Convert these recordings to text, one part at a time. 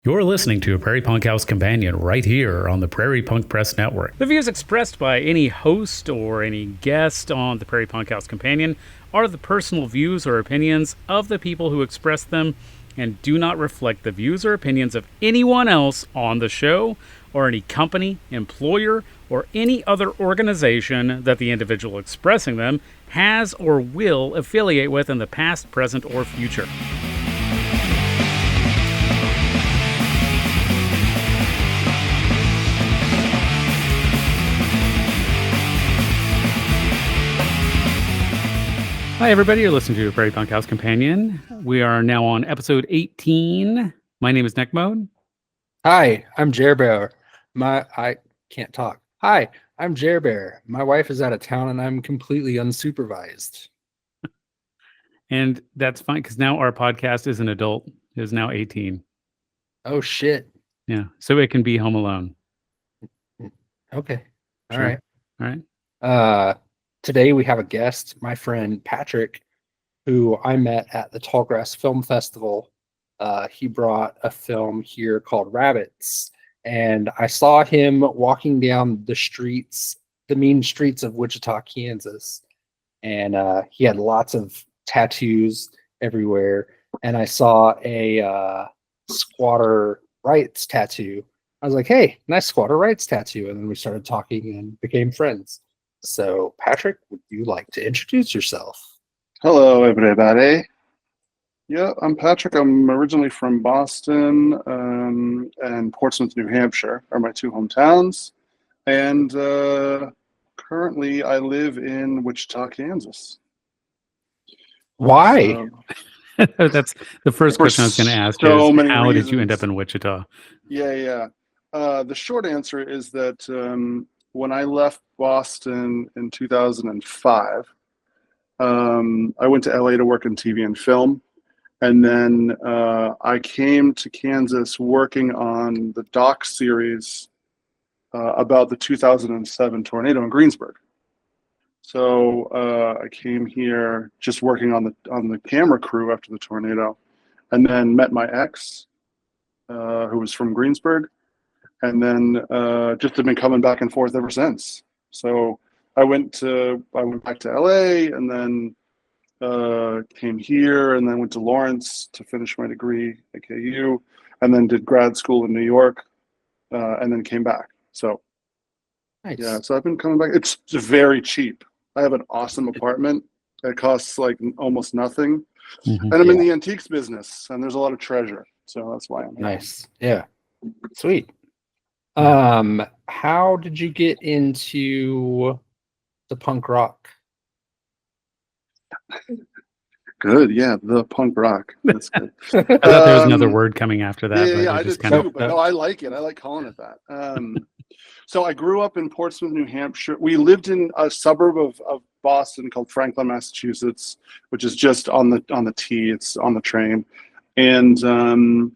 You're listening to a Prairie Punk House Companion right here on the Prairie Punk Press Network. The views expressed by any host or any guest on the Prairie Punk House Companion are the personal views or opinions of the people who express them and do not reflect the views or opinions of anyone else on the show or any company, employer, or any other organization that the individual expressing them has or will affiliate with in the past, present, or future. Hi, everybody. You're listening to Prairie Punk House Companion. We are now on episode 18. My name is Neck Mode. Hi, I'm Jerbear. I can't talk. Hi, I'm Jerbear. My wife is out of town and I'm completely unsupervised. And that's fine because now our podcast is an adult. It is now 18. Oh, shit. Yeah. So it can be home alone. Okay. All Sure. right. All right. Today we have a guest, my friend Patrick, who I met at the Tallgrass Film Festival. He brought a film here called Rabbits, and I saw him walking down the streets, the mean streets of Wichita, Kansas, and he had lots of tattoos everywhere, and I saw a squatter rights tattoo. I was like, hey, nice squatter rights tattoo, and then we started talking and became friends. So, Patrick, would you like to introduce yourself? Hello, everybody. Yeah, I'm Patrick. I'm originally from Boston and Portsmouth, New Hampshire are my two hometowns. And currently I live in Wichita, Kansas. Why? That's the first question I was going to ask so is how reasons. did you end up in Wichita? Yeah. The short answer is that when I left Boston in 2005, I went to LA to work in TV and film. And then I came to Kansas working on the doc series about the 2007 tornado in Greensburg. So I came here just working on the camera crew after the tornado, and then met my ex, who was from Greensburg, and then just have been coming back and forth ever since. So I went back to LA, and then came here, and then went to Lawrence to finish my degree at KU, and then did grad school in New York, and then came back. So Nice. yeah, so I've been coming back. It's very cheap. I have an awesome apartment. It costs like almost nothing, and I'm in the antiques business, and there's a lot of treasure. So that's why I'm here. Nice. Yeah. Sweet. How did you get into the punk rock? Good, yeah, the punk rock. That's good. I thought there was another word coming after that. Yeah, I just did too, but no, I like it. I like calling it that. So I grew up in Portsmouth, New Hampshire. We lived in a suburb of Boston called Franklin, Massachusetts, which is just on the T. It's on the train. And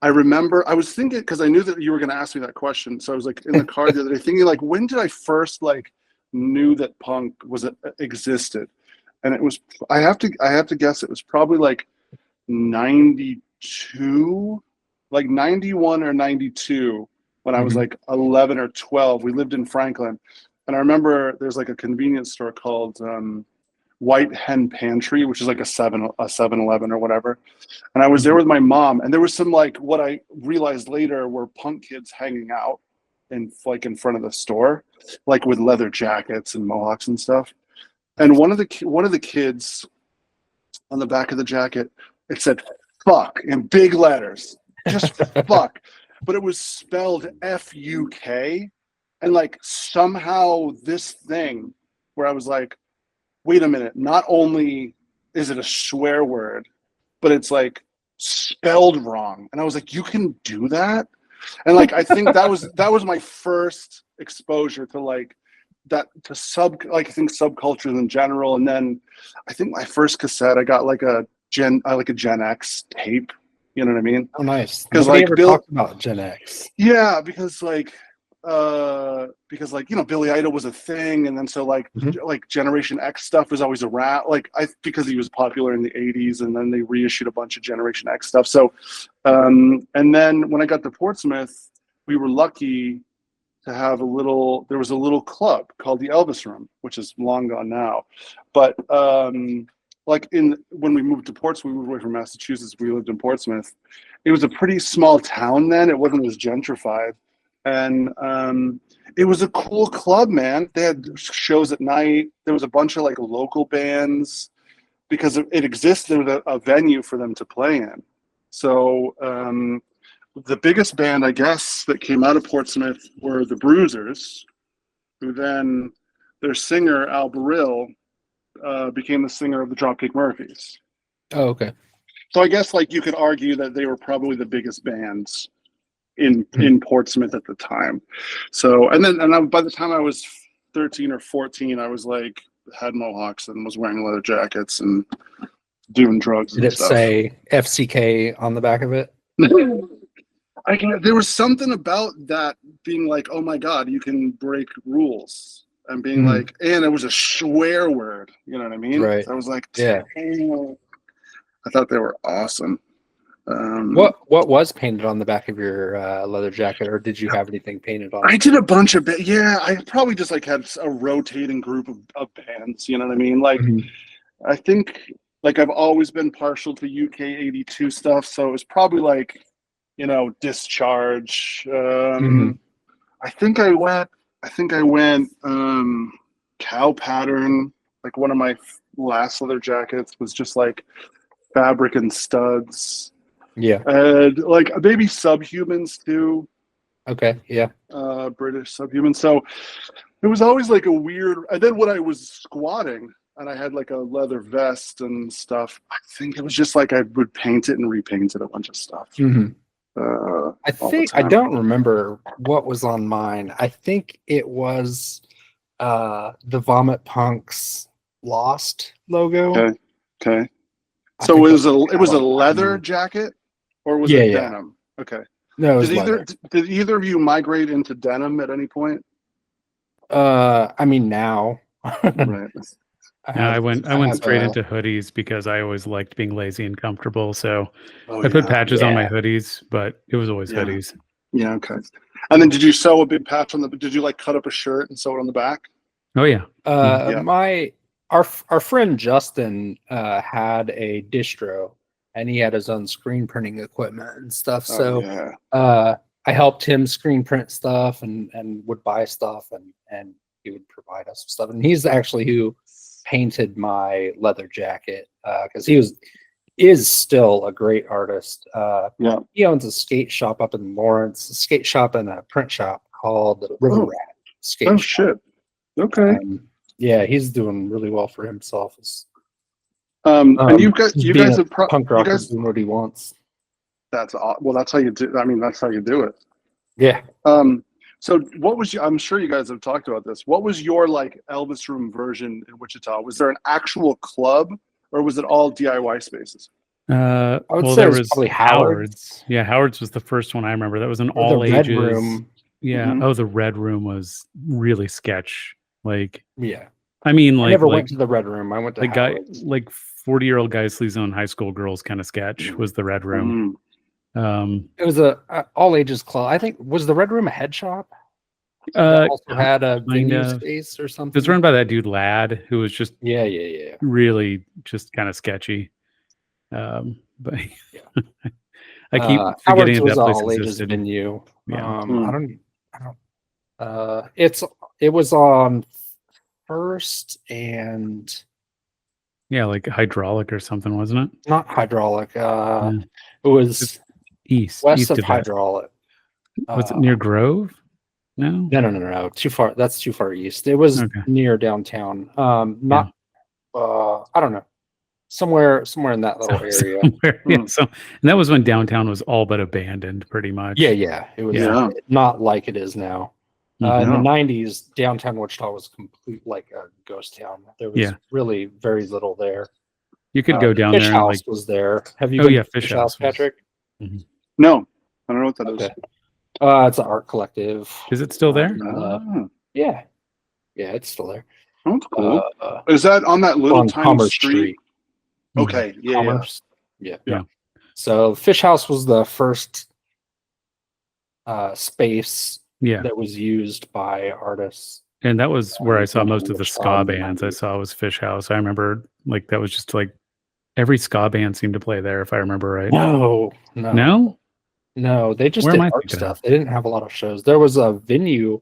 I remember I was thinking, because I knew that you were going to ask me that question. So I was like in the car the other day thinking, like, when did I first knew that punk existed? And it was, I have to guess it was probably like 92, like 91 or 92, when I was like 11 or 12. We lived in Franklin, and I remember there's like a convenience store called White Hen Pantry, which is like a 7-Eleven or whatever. And I was there with my mom, and there was some what I realized later were punk kids hanging out in front of the store, like with leather jackets and mohawks and stuff. And one of the kids on the back of the jacket, it said "fuck" in big letters, just fuck, but it was spelled F-U-K, and somehow this thing where I was like, wait a minute, not only is it a swear word, but it's spelled wrong, and I was like, you can do that? And I think that was my first exposure to subcultures in general. And then I think my first cassette, I got a Gen X tape. You know what I mean? Oh, nice. Because Nobody ever talked about Gen X. Yeah, because because like, you know, Billy Idol was a thing, and then so like like Generation X stuff was always around, like because he was popular in the 80s, and then they reissued a bunch of Generation X stuff. So and then when I got to Portsmouth, we were lucky to have there was a little club called the Elvis Room, which is long gone now. But like when we moved to Portsmouth, we moved away from Massachusetts, we lived in Portsmouth. It was a pretty small town then. It wasn't as gentrified. And it was a cool club, man. They had shows at night. There was a bunch of like local bands because it existed a venue for them to play in. So the biggest band, I guess, that came out of Portsmouth were the Bruisers, who then their singer, Al Baril, became the singer of the Dropkick Murphys. Oh, okay. So I guess like you could argue that they were probably the biggest bands in Portsmouth at the time. So by the time I was 13 or 14, I was like had mohawks and was wearing leather jackets and doing drugs. Did it say FCK on the back of it? There was something about that being like, oh my God, you can break rules, and being like, and it was a swear word. You know what I mean? Right. So I was like, yeah. I thought they were awesome. What was painted on the back of your leather jacket, or did you have anything painted on? I did a bunch of I probably just like had a rotating group of bands. You know what I mean? Like, I think like I've always been partial to UK82 stuff, so it was probably like, you know, Discharge. I think I went Cow Pattern. Like one of my last leather jackets was just like fabric and studs. Yeah. And like maybe Subhumans too. Okay. Yeah. British Subhumans. So it was always like a weird. And then when I was squatting and I had like a leather vest and stuff, I think it was just like I would paint it and repaint it, a bunch of stuff. I don't remember what was on mine. I think it was the Vomit Punks Lost logo. Okay. So it was a leather jacket, or was it denim? Okay. No, it was did either of you migrate into denim at any point? I mean now. Right. I went straight into hoodies because I always liked being lazy and comfortable. So I put patches on my hoodies, but it was always hoodies. Yeah. Okay. And then did you sew a big patch did you like cut up a shirt and sew it on the back? Oh yeah. Our friend Justin had a distro, and he had his own screen printing equipment and stuff. I helped him screen print stuff and would buy stuff, and he would provide us with stuff. And he's actually who painted my leather jacket because he is still a great artist. He owns a skate shop up in Lawrence, a skate shop and a print shop called River Rat Skate Shop. Shit. Okay. He's doing really well for himself. And you guys have punk rocker doing what he wants. That's how you do. I mean, that's how you do it. Yeah. So what was I'm sure you guys have talked about this. What was your like Elvis Room version in Wichita? Was there an actual club, or was it all DIY spaces? I would say there was probably Howard's. Yeah, Howard's was the first one I remember. That was an all ages. Red Room. Yeah. Oh, the Red Room was really sketch. Like, yeah. I mean, like, I never went to the Red Room. I went to the Howard's. guy, like 40-year-old guy sleazing on high school girls kind of sketch was the Red Room. It was a all ages club. I think was the Red Room a head shop. Also had a venue space or something. It was run by that dude Ladd, who was just really just kind of sketcty. But I keep forgetting that place all ages existed. Venue. I don't. It was on First and like hydraulic or something, wasn't it? Not hydraulic. It was west of hydraulic. Was it near Grove? No. Too far. That's too far east. It was near downtown. I don't know. Somewhere in that little area. So, and that was when downtown was all but abandoned, pretty much. Yeah. It was not like it is now. In the 90s, downtown Wichita was complete like a ghost town. There was really very little there. You could go down Fish there. House was there. Have you been to Fish House, House, Patrick? No, I don't know what that is. It's an art collective. Is it still there? Oh, Yeah, it's still there. that's cool. Uh, Is that on that little on tiny Commerce street? Mhm. Okay, yeah, Commerce. Yeah. Yeah. So Fish House was the first space Yeah. that was used by artists. And that was where I saw Some most of the English ska songs in bands I 90s. saw was Fish House. I remember like that was just like every ska band seemed to play there, if I remember right. No. They just Where did am I art thinking stuff. of? They didn't have a lot of shows. There was a venue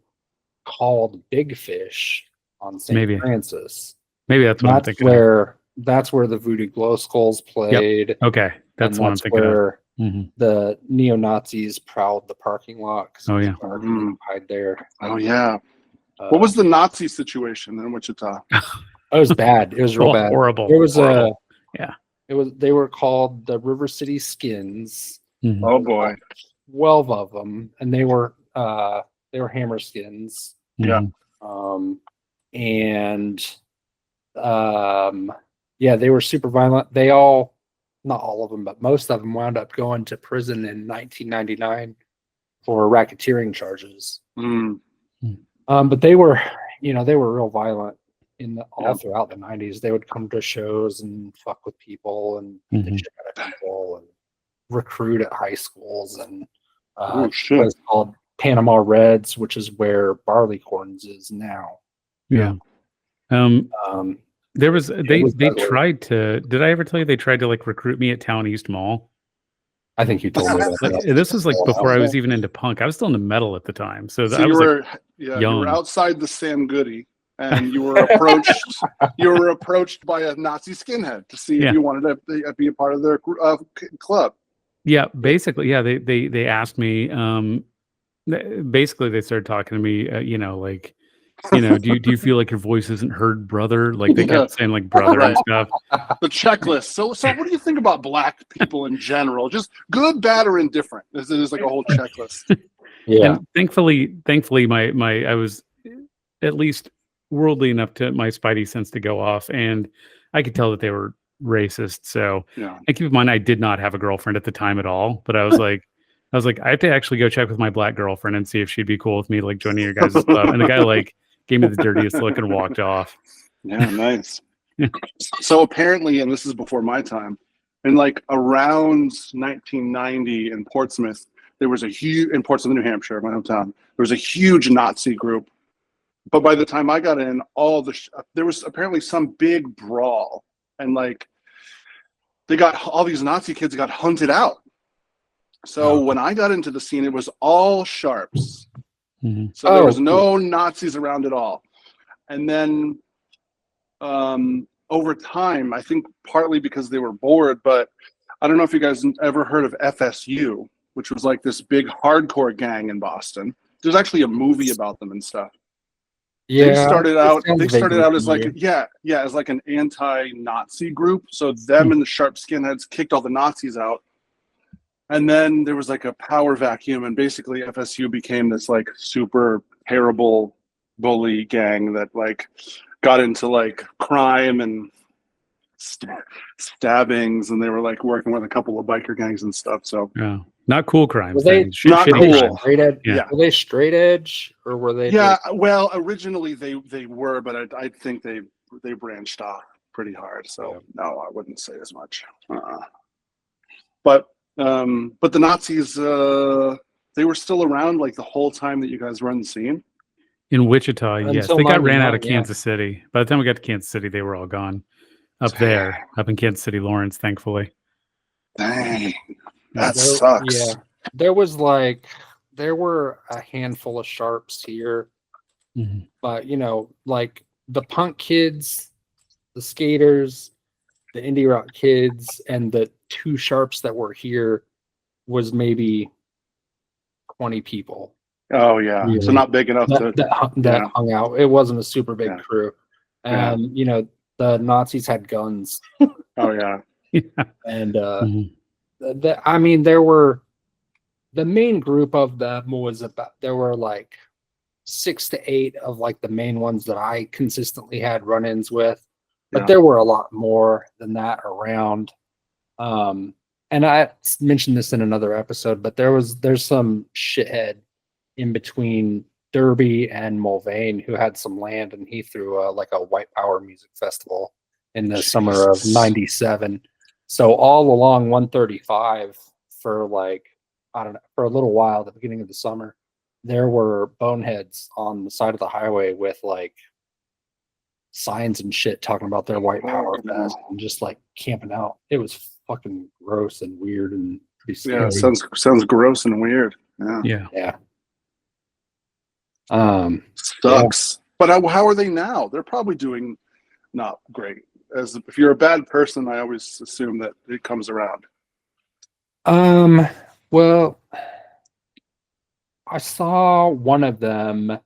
called Big Fish on St. Maybe. Francis. Maybe that's what I'm thinking of. That's where the Voodoo Glow Skulls played. Okay. That's And what I'm thinking of. where Mhm. the neo-Nazis prowled the parking lot. 'Cause Oh, it was yeah. dark and they could hide there. Oh yeah. What was the Nazi situation in Wichita? It was bad. It was real bad. Horrible. There was horrible. Yeah. they were called the River City Skins. Mhm. Oh boy. 12 of them, and they were hammer skins. Yeah. Mhm. They were super violent. They all, not all of them, but most of them wound up going to prison in 1999 for racketeering charges. Mm. But they were real violent all Yeah. throughout the 90s. They would come to shows and fuck with people and beat the Mhm. shit out of people and recruit at high schools. And Oh shit. it's called Panama Reds, which is where Barleycorns is now. Yeah. There was they was they ugly. tried to. Did I ever tell you they tried to like recruit me at Town East Mall? I think you told me about Like, that. this was like before I was even into punk. I was still into metal at the time, so So I you was were like, you young. were outside the Sam Goody and you were approached by a Nazi skinhead to see Yeah. if you wanted to be a part of their club. yeah, basically, yeah. They asked me. Basically, they started talking to me. Do you feel like your voice isn't heard, brother? Like they Yeah. kept saying like brother and Right. stuff. The checklist. So what do you think about black people in general? Just good, bad, or indifferent? This is like a whole checklist. Yeah. And thankfully, my I was at least worldly enough to my spidey sense to go off, and I could tell that they were racist. So, Yeah. and keep in mind, I did not have a girlfriend at the time at all. But I was like, I have to actually go check with my black girlfriend and see if she'd be cool with me like joining your guys' club. And the guy like gave me the dirtiest look and walked off. Yeah, nice. So apparently, and this is before my time, in like around 1990 in Portsmouth, there was in Portsmouth, New Hampshire, my hometown, there was a huge Nazi group. But by the time I got in, there was apparently some big brawl, and like they got all these Nazi kids got hunted out. So when I got into the scene, it was all sharps. Mhm. So there was no Nazis around at all. And then over time, I think partly because they were bored, but I don't know if you guys ever heard of FSU, which was like this big hardcore gang in Boston. There's actually a movie about them and stuff. Yeah. They started out as familiar. as like an anti-Nazi group. So them and the sharp skinheads kicked all the Nazis out. And then there was like a power vacuum, and basically FSU became this like super terrible bully gang that like got into like crime and stabbings, and they were like working with a couple of biker gangs and stuff. So Yeah, not cool crimes. Were they then. not Shitty cool? crimes. Straight edge? Yeah. Were they straight edge or were they? yeah, well, originally they were, but I think they branched off pretty hard. So no, I wouldn't say as much. But the Nazis, they were still around like the whole time that you guys were on the scene. In Wichita, yes, Until they got ran out of 99, yeah. Kansas City. By the time we got to Kansas City, they were all gone. Up in Kansas City, Lawrence, thankfully. Dang, that There- sucks. Yeah. There were a handful of sharps here, Mhm. but like the punk kids, the skaters, the indie rock kids, and the two sharps that were here was maybe 20 people Oh yeah, Really? so not big enough to. that hung out. It wasn't a super big Yeah. crew. Yeah. And the Nazis had guns, Oh yeah, and Mhm. there were the main group of them there were like 6 to 8 of like the main ones that I consistently had run-ins with, but Yeah. there were a lot more than that around. And and I mentioned this in another episode, but there's some shithead in between Derby and Mulvane who had some land, and he threw like a white power music festival in the summer of '97. So all along 135 for like, I don't know, for a little while at the beginning of the summer, there were boneheads on the side of the highway with like signs and shit talking about their white power fest and just like camping out. It was fucking gross and weird and pretty scary. Yeah, sounds gross and weird. Yeah. Yeah. Sucks. But how are they now? They're probably doing not great. As if you're a bad person, I always assume that it comes around. Well, I saw one of them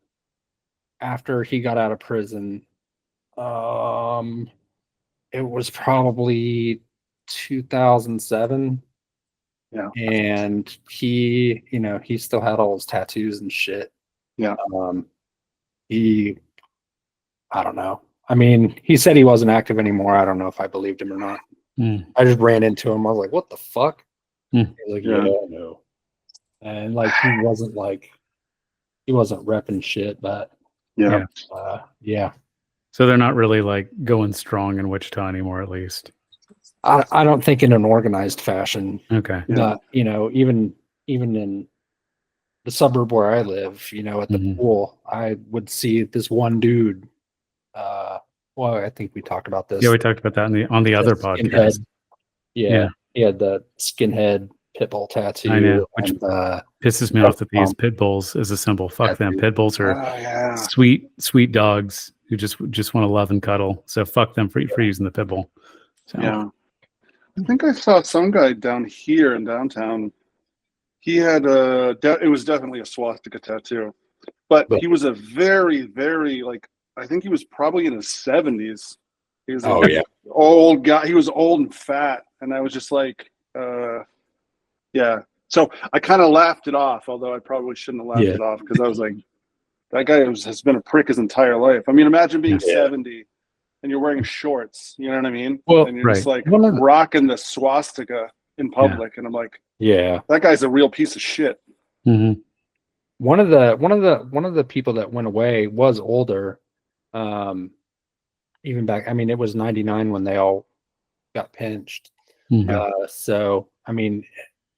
after he got out of prison. It was probably 2007. Yeah. And he, he still had all his tattoos and shit. Yeah. I don't know. I mean, he said he wasn't active anymore. I don't know if I believed him or not. I just ran into him. I was like, what the fuck? He was like, yeah, no. And like, he wasn't repping shit, but yeah. So they're not really like going strong in Wichita anymore, at least. I don't think in an organized fashion. Okay. But, even in the suburb where I live, at the pool, I would see this one dude. Well, I think we talked about this. Yeah, we talked about that on the other podcast. Yeah, he had the skinhead pit bull tattoo. I know, which pisses me off that these pit bulls is a symbol. Fuck them. Pit bulls are sweet dogs who just want to love and cuddle. So fuck them for using the pit bull. So. Yeah, I think I saw some guy down here in downtown. He had it was definitely a swastika tattoo, but he was a very, very I think he was probably in his 70s. He was old guy. He was old and fat, and I was just like, yeah. So I kind of laughed it off, although I probably shouldn't have laughed it off because I was like, that guy has been a prick his entire life. I mean, imagine being 70 and you're wearing shorts. You know what I mean? Well, and you're just like rocking the swastika in public, and I'm like, that guy's a real piece of shit. Mm-hmm. One of the people that went away was older. Even back, I mean, it was 99 when they all got pinched. So, I mean,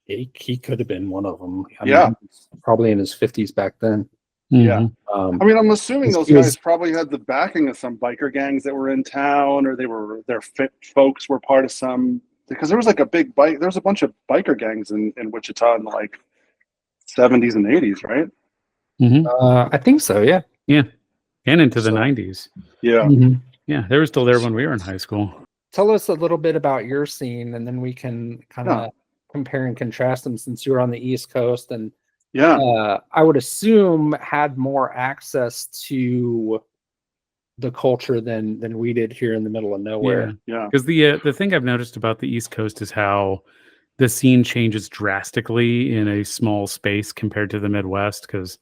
he could have been one of them. I mean, probably in his 50s back then. Yeah. I mean, I'm assuming those guys probably had the backing of some biker gangs that were in town, or their folks were part of some, because there was like there was a bunch of biker gangs in Wichita in the 70s and 80s, right? I think so. Yeah. Yeah. And into the 90s. Yeah. Yeah. They were still there when we were in high school. Tell us a little bit about your scene, and then we can kind of compare and contrast them, since you were on the East Coast and I would assume had more access to the culture than we did here in the middle of nowhere. Yeah. Because the thing I've noticed about the East Coast is how the scene changes drastically in a small space compared to the Midwest. Because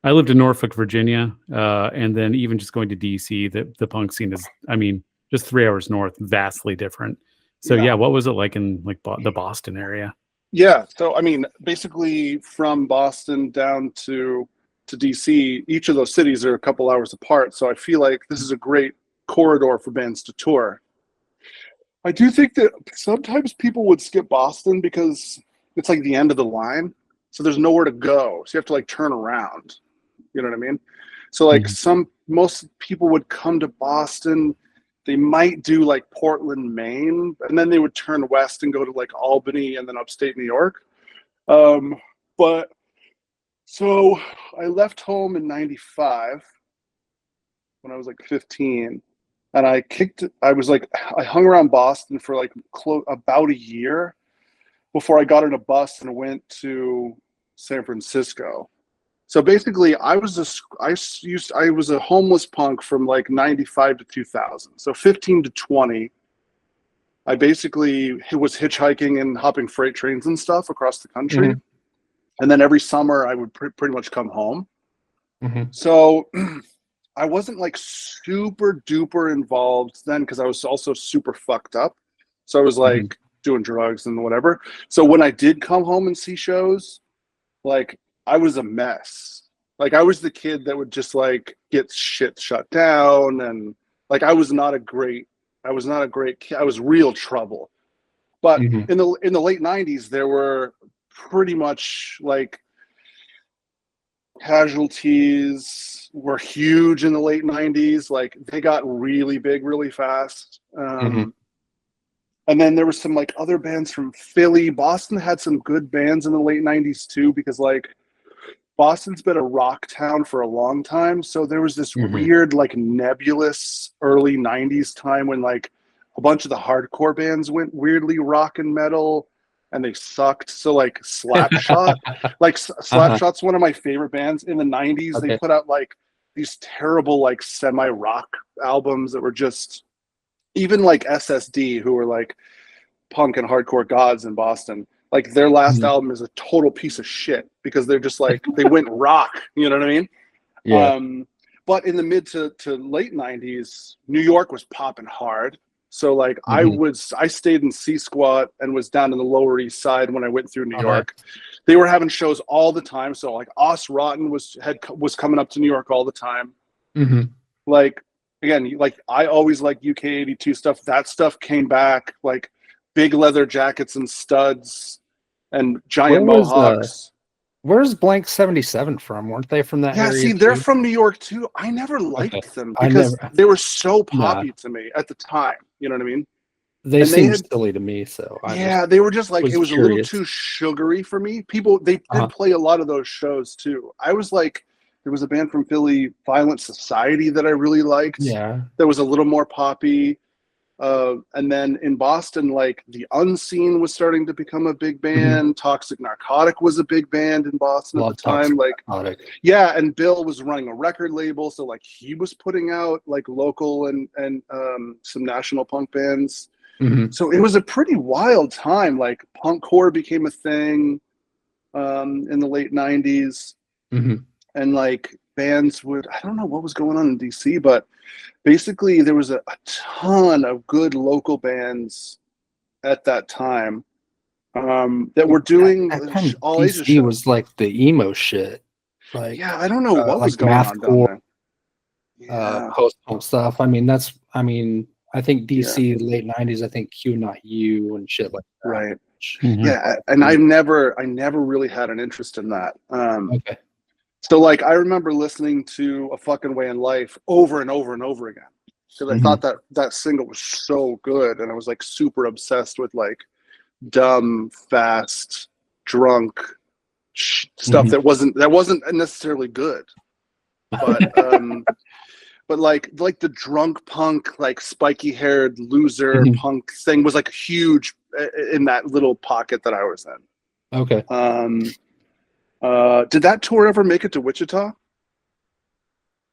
I lived in Norfolk, Virginia, and then even just going to DC, the punk scene is, I mean, just 3 hours north, vastly different. So what was it like in the Boston area? Yeah, so I mean, basically from Boston down to DC, each of those cities are a couple hours apart. So I feel like this is a great corridor for bands to tour. I do think that sometimes people would skip Boston because it's like the end of the line. So there's nowhere to go. So you have to turn around. You know what I mean? So most people would come to Boston. They might do Portland, Maine, and then they would turn west and go to Albany and then upstate New York. But so I left home in 95 when I was 15, and I hung around Boston for about a year before I got on a bus and went to San Francisco. So basically, I was a homeless punk from 95 to 2000. So 15 to 20, I basically was hitchhiking and hopping freight trains and stuff across the country. And then every summer I would pretty much come home. So I wasn't super duper involved then because I was also super fucked up. So I was doing drugs and whatever. So when I did come home and see shows, like I was a mess. Like I was the kid that would just like get shit shut down, and like I was not a great kid. I was real trouble. But in the late 90s, there were pretty much like Casualties were huge in the late 90s. Like they got really big really fast. And then there were some like other bands from Philly. Boston had some good bands in the late 90s too, because like Boston's been a rock town for a long time. So there was this weird like nebulous early 90s time when like a bunch of the hardcore bands went weirdly rock and metal, and they sucked. So like Slapshot, Slapshot's one of my favorite bands in the 90s. They put out like these terrible like semi-rock albums that were just, even like SSD, who were like punk and hardcore gods in Boston, like their last album is a total piece of shit because they're just like, they went rock, you know what I mean? Yeah. But in the mid to late 90s, New York was popping hard. So like I stayed in C Squat and was down in the Lower East Side when I went through New York. They were having shows all the time. So like Os Rotten was coming up to New York all the time. Like again, like I always liked UK82 stuff. That stuff came back, like big leather jackets and studs and giant mohawks. Where's Blank 77 from? Weren't they from that area? Yeah, see, they're from New York too. I never liked them because they were so poppy to me at the time. You know what I mean? They seemed silly to me, so they were just like, it was curious. A little too sugary for me. People, they did play a lot of those shows too. I was like, there was a band from Philly, Violent Society, that I really liked. Yeah, that was a little more poppy. And then in Boston, like The Unseen was starting to become a big band. Toxic Narcotic was a big band in Boston at the time. Like, yeah, and Bill was running a record label, so like he was putting out like local and some national punk bands. So it was a pretty wild time. Like punkcore became a thing in the late 90s, and like bands would, I don't know what was going on in DC, but basically there was a ton of good local bands at that time that were doing all Asia shows. Was like the emo shit. Like, yeah, I don't know what was going on down there. Yeah. Post-punk stuff. I mean, I think DC late 90s, I think Q Not You and shit like that. Right. Yeah, and I never really had an interest in that. So like I remember listening to A Fucking Way in Life over and over and over again because I thought that single was so good, and I was like super obsessed with like dumb, fast, drunk stuff that wasn't necessarily good, but but like the drunk punk, like spiky haired loser punk thing was like huge in that little pocket that I was in. Okay. Did that tour ever make it to Wichita?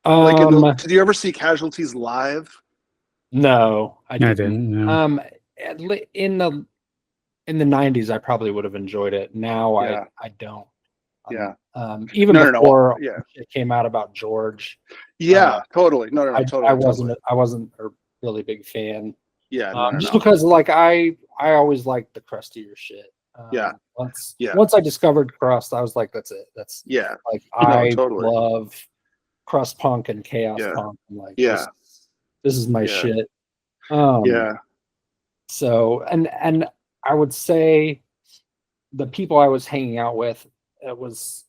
Did you ever see Casualties live? No, I didn't. No. In the 90s, I probably would have enjoyed it. Now I don't. Even before it came out about George. Yeah, totally. No, totally. I wasn't a really big fan. Yeah, just because like I always liked the crustier shit. Once I discovered crust, I was like, that's it. That's like I love crust punk and chaos punk. I'm like, this is my shit. So and I would say the people I was hanging out with, it was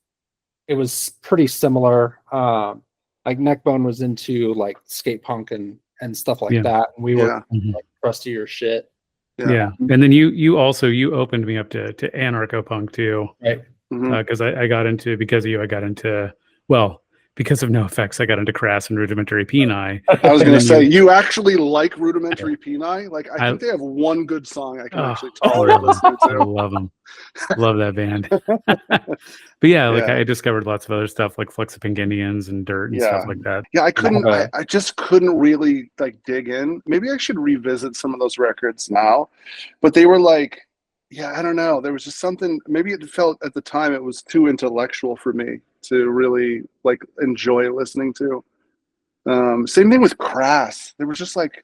pretty similar. Like Neckbone was into like skate punk and stuff like that, and we were like crustier shit. Yeah. And then you opened me up to anarcho punk too, right? Because I got into, because of you, I got into, because of No Effects, I got into Crass and Rudimentary Peni. I was going to say, you actually like Rudimentary Peni? Like, I think they have one good song I can actually tolerate listening to. I love them. Love that band. But I discovered lots of other stuff like Flex of Pink Indians and Dirt and stuff like that. Yeah, I just couldn't really like dig in. Maybe I should revisit some of those records now. But they were like, I don't know. There was just something, maybe it felt at the time it was too intellectual for me to really like enjoy listening to. Same thing with Crass. There was just like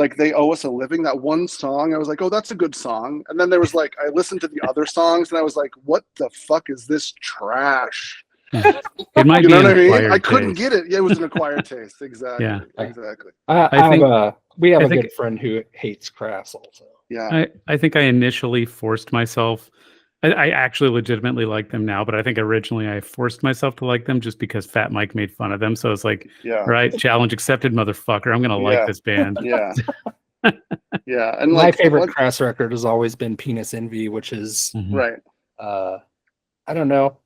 like They Owe Us a Living, that one song, I was like, oh, that's a good song. And then there was like, I listened to the other songs and I was like, what the fuck is this trash? It might You be know an what I mean? acquired I couldn't taste. get it. Yeah, it was an acquired taste. Exactly. Yeah. Exactly. We have I a think- good friend who hates Crass also. Yeah. I think I initially forced myself. I actually legitimately like them now, but I think originally I forced myself to like them just because Fat Mike made fun of them. So it's like, Yeah. right, challenge accepted, motherfucker. I'm gonna like Yeah. this band. Yeah. Yeah. And My like favorite Crass record has always been Penis Envy, which is Mhm. right. I don't know.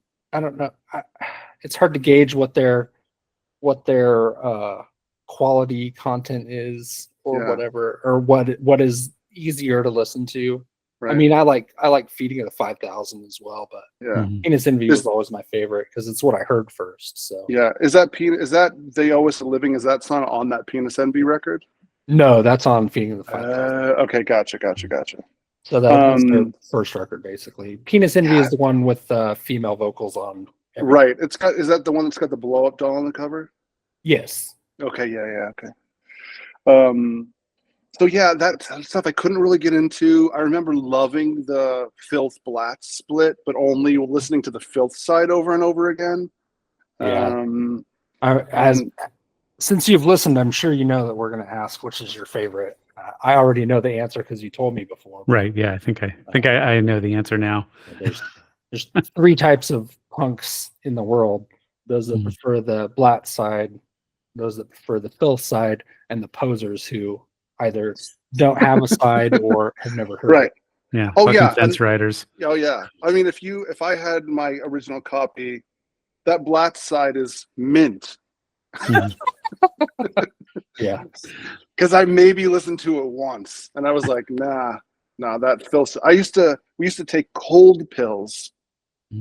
It's hard to gauge what their quality content is or Yeah. whatever, or what is easier to listen to. Right. I mean, I like Feeding of the 5,000 as well, but yeah. Mhm. Penis Envy Is- was always my favorite because it's what I heard first. So Yeah. Is that They Owe Us a Living? Is that song on that Penis Envy record? no, that's on Feeding of the 5,000. Okay. Gotcha. So that's their um, first record, basically. Penis Envy is the one with female vocals on. Right. Is that the one that's got the blow up doll on the cover? Yes. Okay. Yeah. Okay. So yeah, that stuff I couldn't really get into. I remember loving the Filth Blatt split, but only listening to the Filth side over and over again. Yeah. And- Since you've listened, I'm sure you know that we're going to ask which is your favorite. I already know the answer because you told me before. Right. Yeah. I think I know the answer now. There's three types of punks in the world: those that Mhm. prefer the Blatt side, those that prefer the Filth side, and the posers who either don't have a side or have never heard. right. Yeah. Oh, fucking yeah, fence riders. Oh yeah. I mean, if I had my original copy, that Blatt side is mint. Mhm. Yeah. Because I maybe listened to it once, and I was like, nah, that Filth. We used to take cold pills,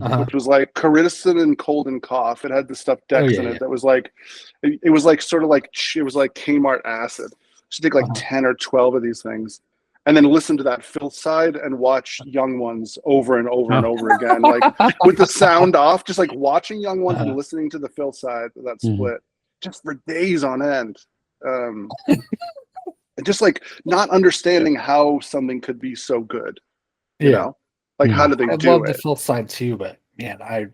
Uh-huh. which was like Cariticin and cold and cough. It had the stuff Dex in it that was like, it was like sort of like it was like Kmart acid. Should take like 10 or 12 of these things, and then listen to that Filth side and watch Young Ones over and over and over again, like with the sound off, just like watching Young Ones and listening to the Filth side of that split, just for days on end. And just like not understanding how something could be so good, you know, like how do they I do love it? the Filth side too, but man, I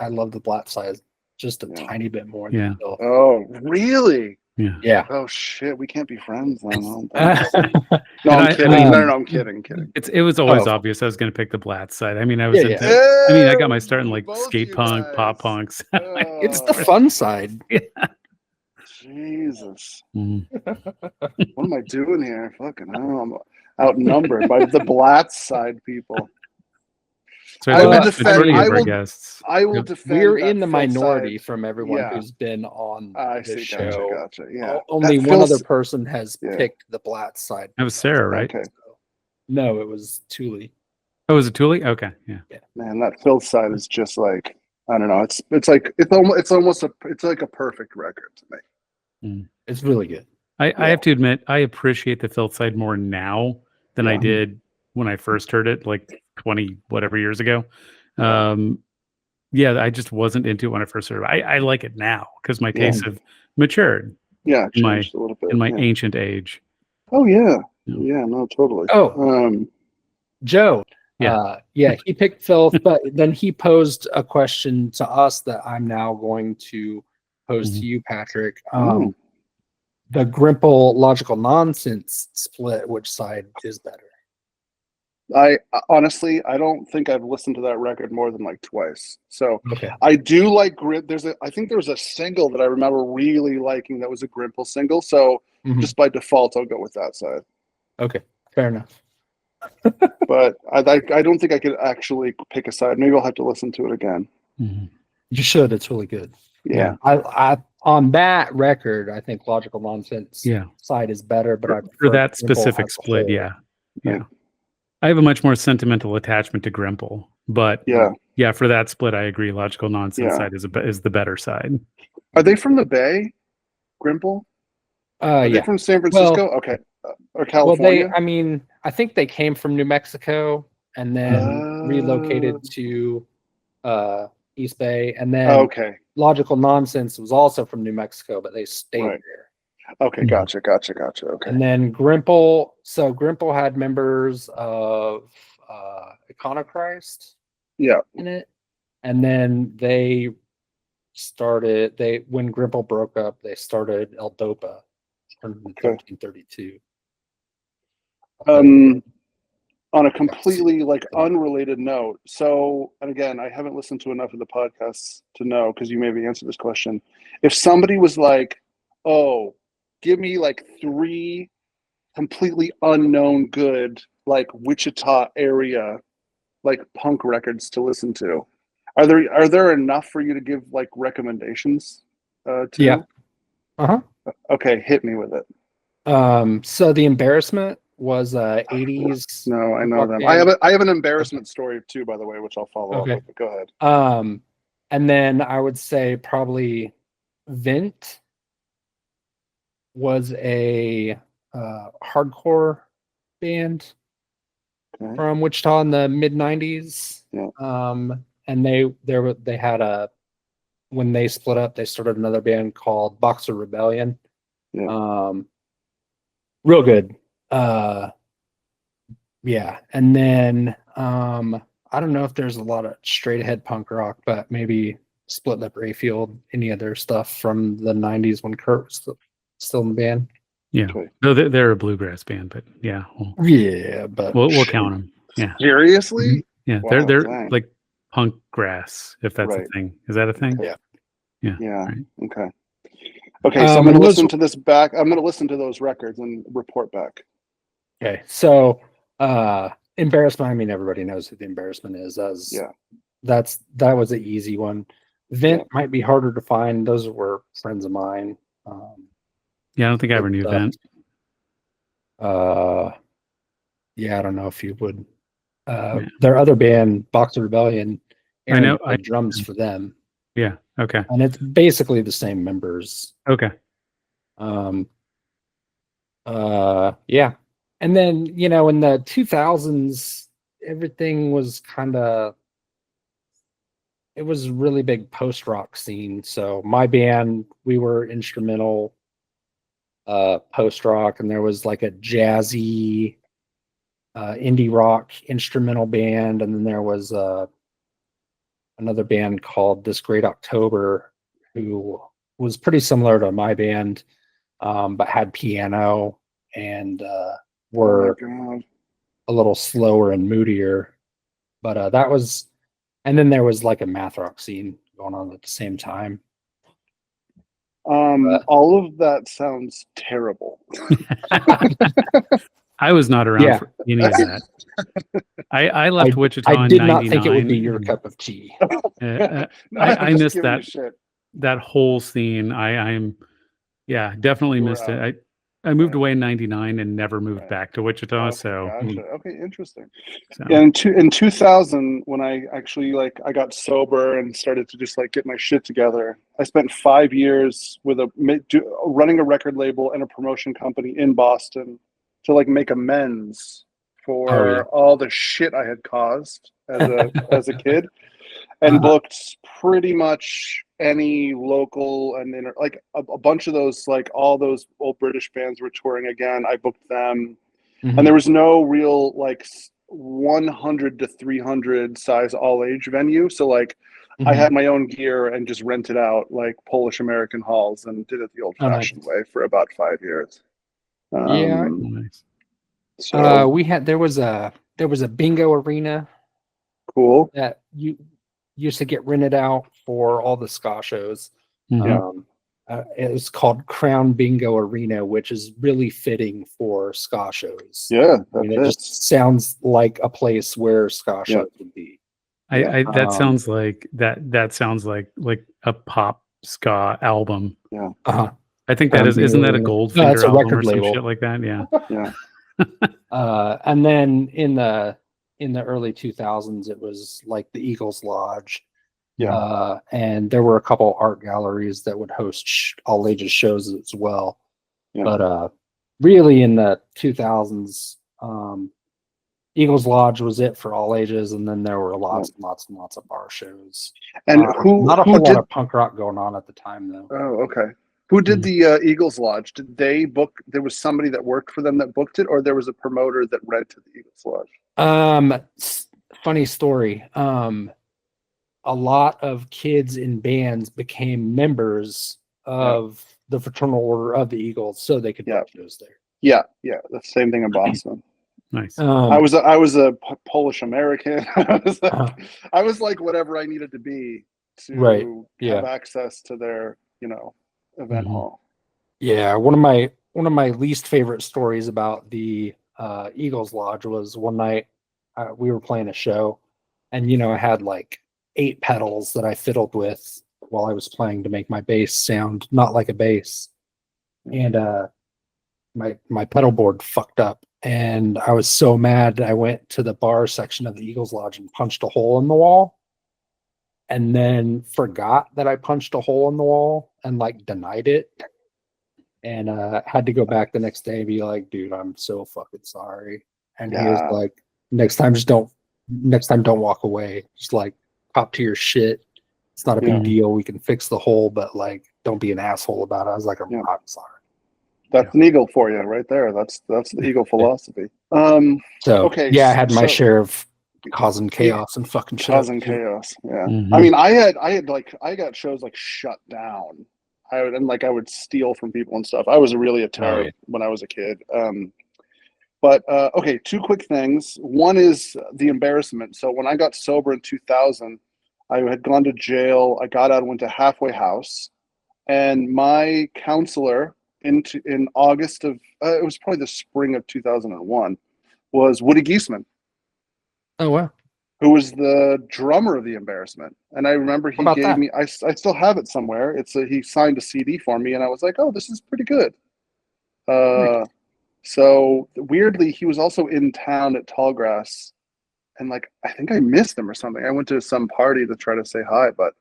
love the Blatt side just a tiny bit more. Yeah. Than the Filth. Oh, really? Yeah. Oh shit, we can't be friends then. No, And I'm kidding. No, I'm kidding. It was always obvious I was going to pick the Blatt side. I mean, I was into. Yeah. I mean, I got my start in like Both skate you punk, guys. pop punks. It's the fun side. Jesus. Mhm. What am I doing here? Fucking hell, I'm outnumbered by the Blatt side people. So I will the defend- majority I of our will- guests. I will Yep. defend. We're that in the Filth minority side. from everyone Yeah. who's been on I this see. show. Gotcha. Yeah. Only That one Filth- other person has Yeah. picked the Blatt side. That was Sarah, right? Okay. No, it was Thule. Oh, was it Thule? Okay, yeah. Man, that Filth side is just like, I don't know. It's like a perfect record to me. It's really good. I have to admit, I appreciate the Filth side more now than I did when I first heard it, like 20 whatever years ago. Yeah, I just wasn't into it when I first heard it. I like it now because my tastes have matured Yeah, it in my changed a little bit. in my yeah. ancient age. Oh yeah. Yeah. Yeah, no, totally. Oh, Joe. Yeah. He picked Filth, but then he posed a question to us that I'm now going to pose to you, Patrick. The Grimple Logical Nonsense split, which side is better? I honestly, I don't think I've listened to that record more than like twice. So Okay. I do like Grimp. I think there was a single that I remember really liking that was a Grimple single. So just by default, I'll go with that side. Okay, fair enough. But I don't think I could actually pick a side. Maybe I'll have to listen to it again. You should. It's really good. Yeah. I on that record, I think Logical Nonsense side is better, but I For prefer that Grimple specific as a split, whole. yeah. I have a much more sentimental attachment to Grimple, but yeah, for that split, I agree. Logical Nonsense side is the better side. Are they from the Bay, Grimple? Are they from San Francisco? Okay, or California? Well, I think they came from New Mexico and then relocated to East Bay, and then Logical Nonsense was also from New Mexico, but they stayed there. Okay, gotcha. Okay. And then Grimple. So Grimple had members of Iconochrist Yeah. in it, and then they when Grimple broke up, they started El Dopa in 1332. On a completely like unrelated note. So, and again, I haven't listened to enough of the podcasts to know, because you maybe answered this question. If somebody was like, "Oh, give me like 3 completely unknown good like Wichita area like punk records to listen to," are there enough for you to give like recommendations to? Yeah. Uh-huh. Okay, hit me with it. So The Embarrassment was 80s. No, I know them. band. I have an embarrassment story too, by the way, which I'll follow up with. But go ahead. And then I would say probably Vent was a hardcore band from Wichita in the mid 90s. Yeah. And they had when they split up, they started another band called Boxer Rebellion. Yeah. Real good. Yeah. And then I don't know if there's a lot of straight ahead punk rock, but maybe Split Lip Rayfield, any other stuff from the 90s when Kurt was still in the band. Yeah. No, they're a bluegrass band, but yeah. But we'll count them. Yeah. Seriously? Yeah. Wow, they're dang. like punk grass, if that's a thing. Is that a thing? Yeah. Yeah. Right. Okay. Okay, so I'm going to listen to this back. I'm going to listen to those records and report back. Okay. So, Embarrassment, I mean, everybody knows who The Embarrassment is. That was an easy one. Vent might be harder to find. Those were friends of mine. Yeah, I don't think I ever knew Vent. Yeah, I don't know if you would. Their other band, Boxer Rebellion, Aaron I know. played drums for them. Yeah. Okay. And it's basically the same members. Okay. Yeah. And then, in the 2000s, everything was it was a really big post-rock scene. So my band, we were instrumental post-rock, and there was like a jazzy indie rock instrumental band, and then there was another band called This Great October, who was pretty similar to my band, but had piano and were a little slower and moodier. But that was, and then there was like a math rock scene going on at the same time. All of that sounds terrible. I was not around for any of that. I left Wichita in 99. I did not think it would be your cup of tea. I missed that whole scene. I'm definitely missed it. I moved away in 99 and never moved back to Wichita. Okay, interesting. So. Yeah, in 2000, when I actually I got sober and started to just get my shit together, I spent 5 years with running a record label and a promotion company in Boston to make amends for all the shit I had caused as a kid, and booked pretty much any local and a bunch of those, all those old British bands were touring again. I booked them, and there was no real 100 to 300 size all age venue. So I had my own gear and just rented out Polish American halls and did it the old fashioned way for about 5 years. Nice. So there was a bingo arena. Cool. That you used to get rented out for all the ska shows. It was called Crown Bingo Arena, which is really fitting for ska shows. Yeah, it just sounds like a place where ska shows would be. That sounds like a pop ska album. Yeah. I think that isn't that a Goldfinger it's a album record or some label. shit like that? Yeah. Yeah. And then in the early 2000s, it was like the Eagles Lodge. Yeah. And there were a couple art galleries that would host all ages shows as well. Yeah. But really in the 2000s, Eagles Lodge was it for all ages, and then there were lots and lots of bar shows. And not a whole lot of punk rock going on at the time, though. Oh, okay. Who did the Eagles Lodge? Did they book? There was somebody that worked for them that booked it, or there was a promoter that rented the Eagles Lodge? Funny story. A lot of kids in bands became members of the Fraternal Order of the Eagles, so they could book shows there. Yeah, the same thing in Boston. Nice. I was a Polish American. I was like whatever I needed to be to have access to their event hall. Yeah, one of my least favorite stories about the Eagles Lodge was one night we were playing a show, and I had like 8 pedals that I fiddled with while I was playing to make my bass sound not like a bass, and my pedal board fucked up, and I was so mad I went to the bar section of the Eagles Lodge and punched a hole in the wall, and then forgot that I punched a hole in the wall and like denied it, and had to go back the next day and be like, dude, I'm so fucking sorry. And he was like, next time don't walk away, just like cop to your shit. It's not a big deal, we can fix the hole, but like don't be an asshole about it. I was like, I'm sorry. That's an Eagle for you right there. That's the Eagle philosophy. I had my share of causing chaos and fucking shit. Causing chaos. Yeah. I mean, I got shows like shut down. I would steal from people and stuff. I was really a terror when I was a kid. But okay, 2 quick things. One is the embarrassment. So when I got sober in 2000, I had gone to jail. I got out and went to halfway house, and my counselor in August of it was probably the spring of 2001 was Woody Geisman. Oh wow. Who was the drummer of the Embarrassment. And I remember he gave me, I still have it somewhere. He signed a CD for me, and I was like, oh, this is pretty good. So weirdly, he was also in town at Tallgrass, and like, I think I missed him or something. I went to some party to try to say hi, but,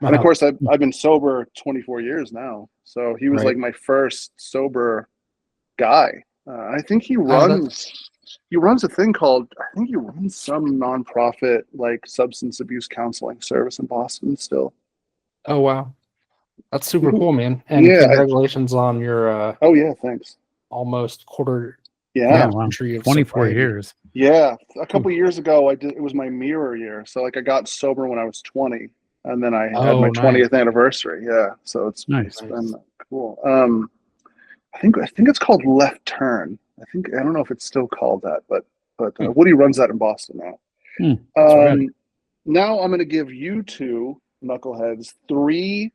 and of course I've been sober 24 years now. So he was like my first sober guy. I think he runs a thing called, I think he runs some nonprofit like substance abuse counseling service in Boston still. Oh wow, that's super cool, man! And congratulations on your thanks, almost quarter century of 24 sobriety. years. Yeah, a couple years ago it was my mirror year, so like I got sober when I was 20, and then I had my 20th anniversary. Yeah, so it's been cool. I think it's called Left Turn. I don't know if it's still called that, but Woody runs that in Boston now. Now I'm going to give you two knuckleheads 3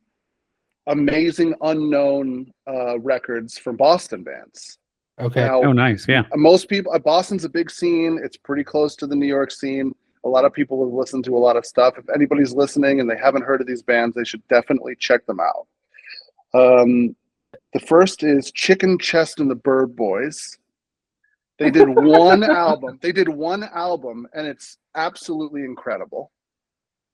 amazing unknown records from Boston bands. Okay. Now, nice. Yeah. Most people, Boston's a big scene. It's pretty close to the New York scene. A lot of people have listened to a lot of stuff. If anybody's listening and they haven't heard of these bands, they should definitely check them out. The first is Chicken Chest and the Bird Boys. They did one album. And it's absolutely incredible.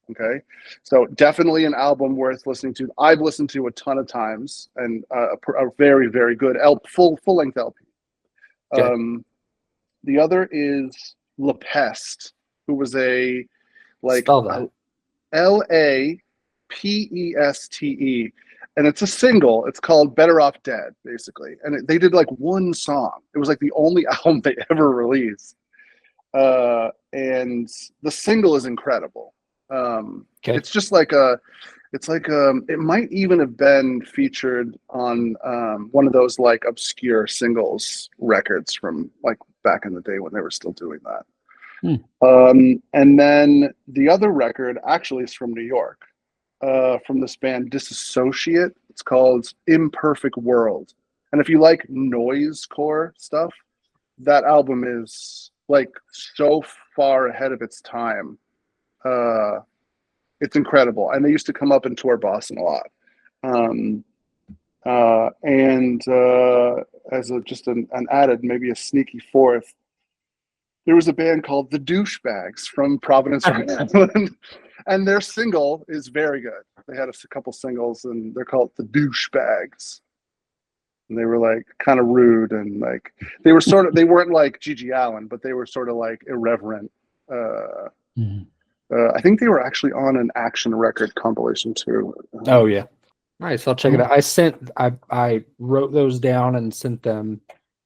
Okay, so definitely an album worth listening to. I've listened to a ton of times, and a very, very good full length LP. Okay. The other is La Peste, who was a LAPESTE, and it's a single. It's called Better Off Dead, basically. And they did like one song. It was like the only album they ever released. And the single is incredible. It's just like it might even have been featured on one of those like obscure singles records from like back in the day when they were still doing that. And then the other record actually is from New York, from this band Disassociate. It's called Imperfect World. And if you like noisecore stuff, that album is like so far ahead of its time. It's incredible, and they used to come up and tour Boston a lot. And as just an added, maybe a sneaky fourth, there was a band called the Douchebags from Providence, Rhode Island, and their single is very good. They had a couple singles, and they're called the Douchebags. And they were like kind of rude, and like they weren't like Gigi Allen, but they were sort of like irreverent. I think they were actually on an Action record compilation too. Oh yeah. Nice. I'll check it out. I wrote those down and sent them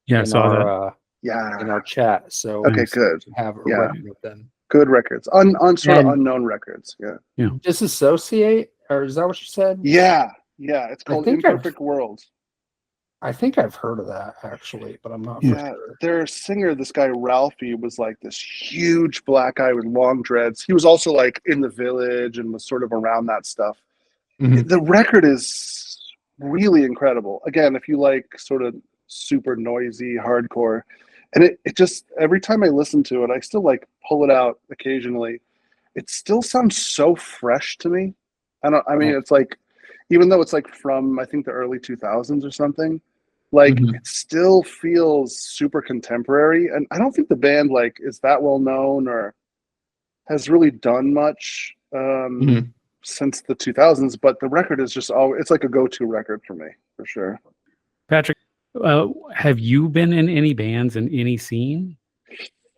Yeah, I in saw that. our Yeah. in our chat. So Okay, Nice. good. we have a Yeah. record of them. Good records. On sort of And- unknown records. Yeah. Disassociate, or is that what you said? Yeah. Yeah. It's called think Imperfect World. I think I've heard of that actually, but I'm not Yeah. sure. Their singer, this guy Ralphie, was like this huge black guy with long dreads. He was also like in The Village and was sort of around that stuff. Mhm. The record is really incredible. Again, if you like sort of super noisy hardcore, and it just every time I listen to it, I still like pull it out occasionally. It still sounds so fresh to me. I mean, Right. it's like, even though it's like from I think the early 2000s or something, like Mhm. it still feels super contemporary. And I don't think the band like is that well known or has really done much Mhm. since the 2000s, but the record is just it's like a go-to record for me for sure. Patrick, have you been in any bands in any scene?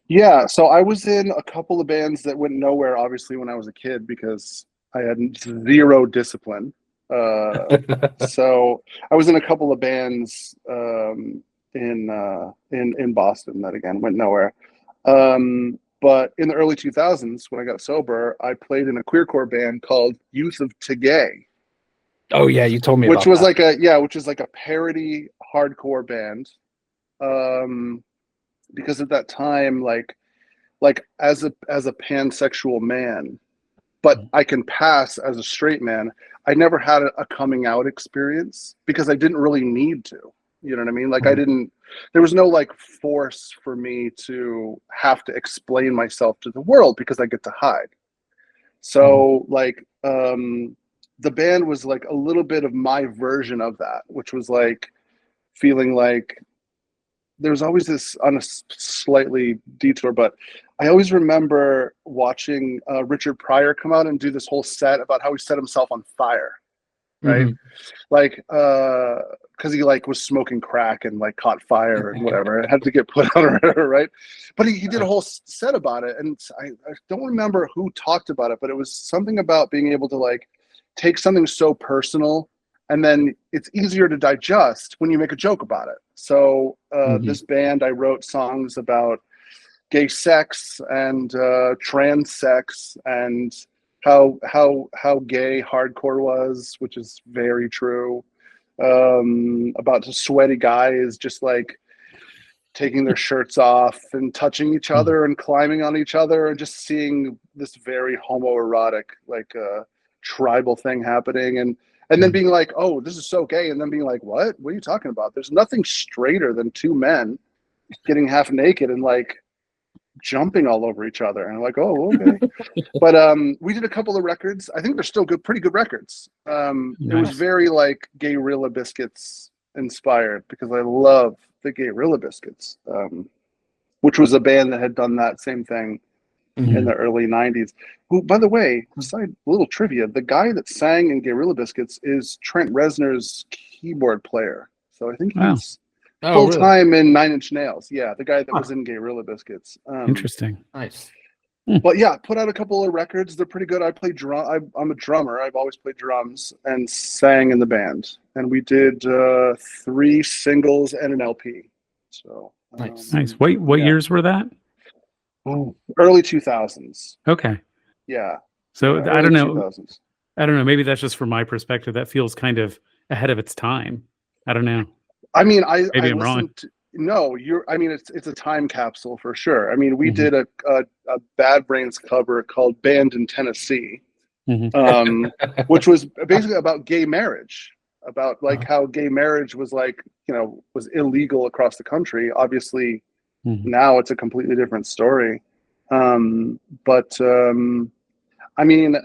Yeah, so I was in a couple of bands that went nowhere, obviously, when I was a kid because I had zero discipline. So I was in a couple of bands in Boston that again went nowhere. But in the early 2000s, when I got sober, I played in a queercore band called Youth of Tagay, Oh yeah, you told me which about was that. which is like a parody hardcore band. Because at that time, like as a pansexual man, but I can pass as a straight man. I never had a coming out experience because I didn't really need to. You know what I mean? Like there was no like force for me to have to explain myself to the world because I get to hide. So like the band was like a little bit of my version of that, which was like feeling like there's always this on a slightly detour, but I always remember watching Richard Pryor come out and do this whole set about how he set himself on fire, right? Mhm. Like, because he like was smoking crack and like caught fire and whatever, it had to get put on or whatever, right? But he did a whole set about it, and I don't remember who talked about it, but it was something about being able to like take something so personal and then it's easier to digest when you make a joke about it. So this band, I wrote songs about gay sex and trans sex and how gay hardcore was, which is very true. About the sweaty guys just like taking their shirts off and touching each other and climbing on each other and just seeing this very homoerotic like tribal thing happening and then being like, oh, this is so gay, and then being like, what are you talking about? There's nothing straighter than two men getting half naked and like jumping all over each other, and like, oh, okay. But we did a couple of records. I think they're still good, pretty good records. It was very like Gayrilla Biscuits inspired because I love the Gayrilla Biscuits, which was a band that had done that same thing in the early 90s. Who, by the way, side little trivia, the guy that sang in Gayrilla Biscuits is Trent Reznor's keyboard player. So I think he's full time in Nine Inch Nails. Yeah, the guy that was in Gayrilla Biscuits. Interesting. Nice. But yeah, put out a couple of records. They're pretty good. I play drum. I'm a drummer. I've always played drums and sang in the band. And we did 3 singles and an LP. So Nice. What years were that? Early 2000s. Okay. Yeah. So yeah, I don't know. 2000s. I don't know. Maybe that's just from my perspective. That feels kind of ahead of its time. I don't know. I mean, Maybe I'm wrong. No, I mean, it's a time capsule for sure. I mean, we did a Bad Brains cover called Band in Tennessee, which was basically about gay marriage, about like how gay marriage was like, was illegal across the country. Obviously, now it's a completely different story. But I mean,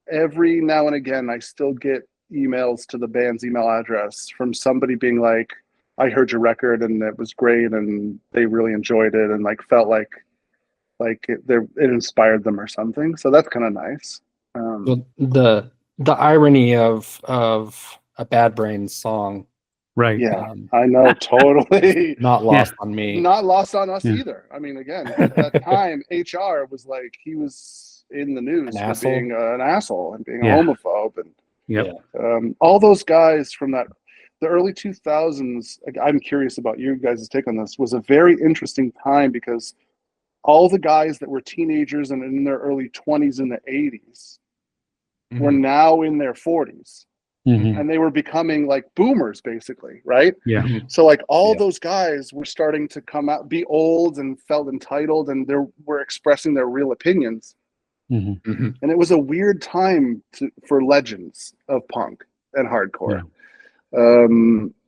every now and again, I still get emails to the band's email address from somebody being like, I heard your record and it was great and they really enjoyed it and like felt like it inspired them or something. So that's kind of nice. The irony of a Bad Brains song, right? Yeah, I know, totally. Not lost on me. Not lost on us either. I mean, again, at that time, HR was like, he was in the news for being an asshole and being a homophobe, and Yep. Yeah. All those guys from the early 2000s, I'm curious about you guys' take on this, was a very interesting time because all the guys that were teenagers and in their early 20s in the 80s were now in their 40s. Mm-hmm. And they were becoming like boomers, basically, right? Yeah. Mhm. So like all those guys were starting to come out, be old and felt entitled, and they were expressing their real opinions. Mm-hmm. Mm-hmm. And it was a weird time for legends of punk and hardcore.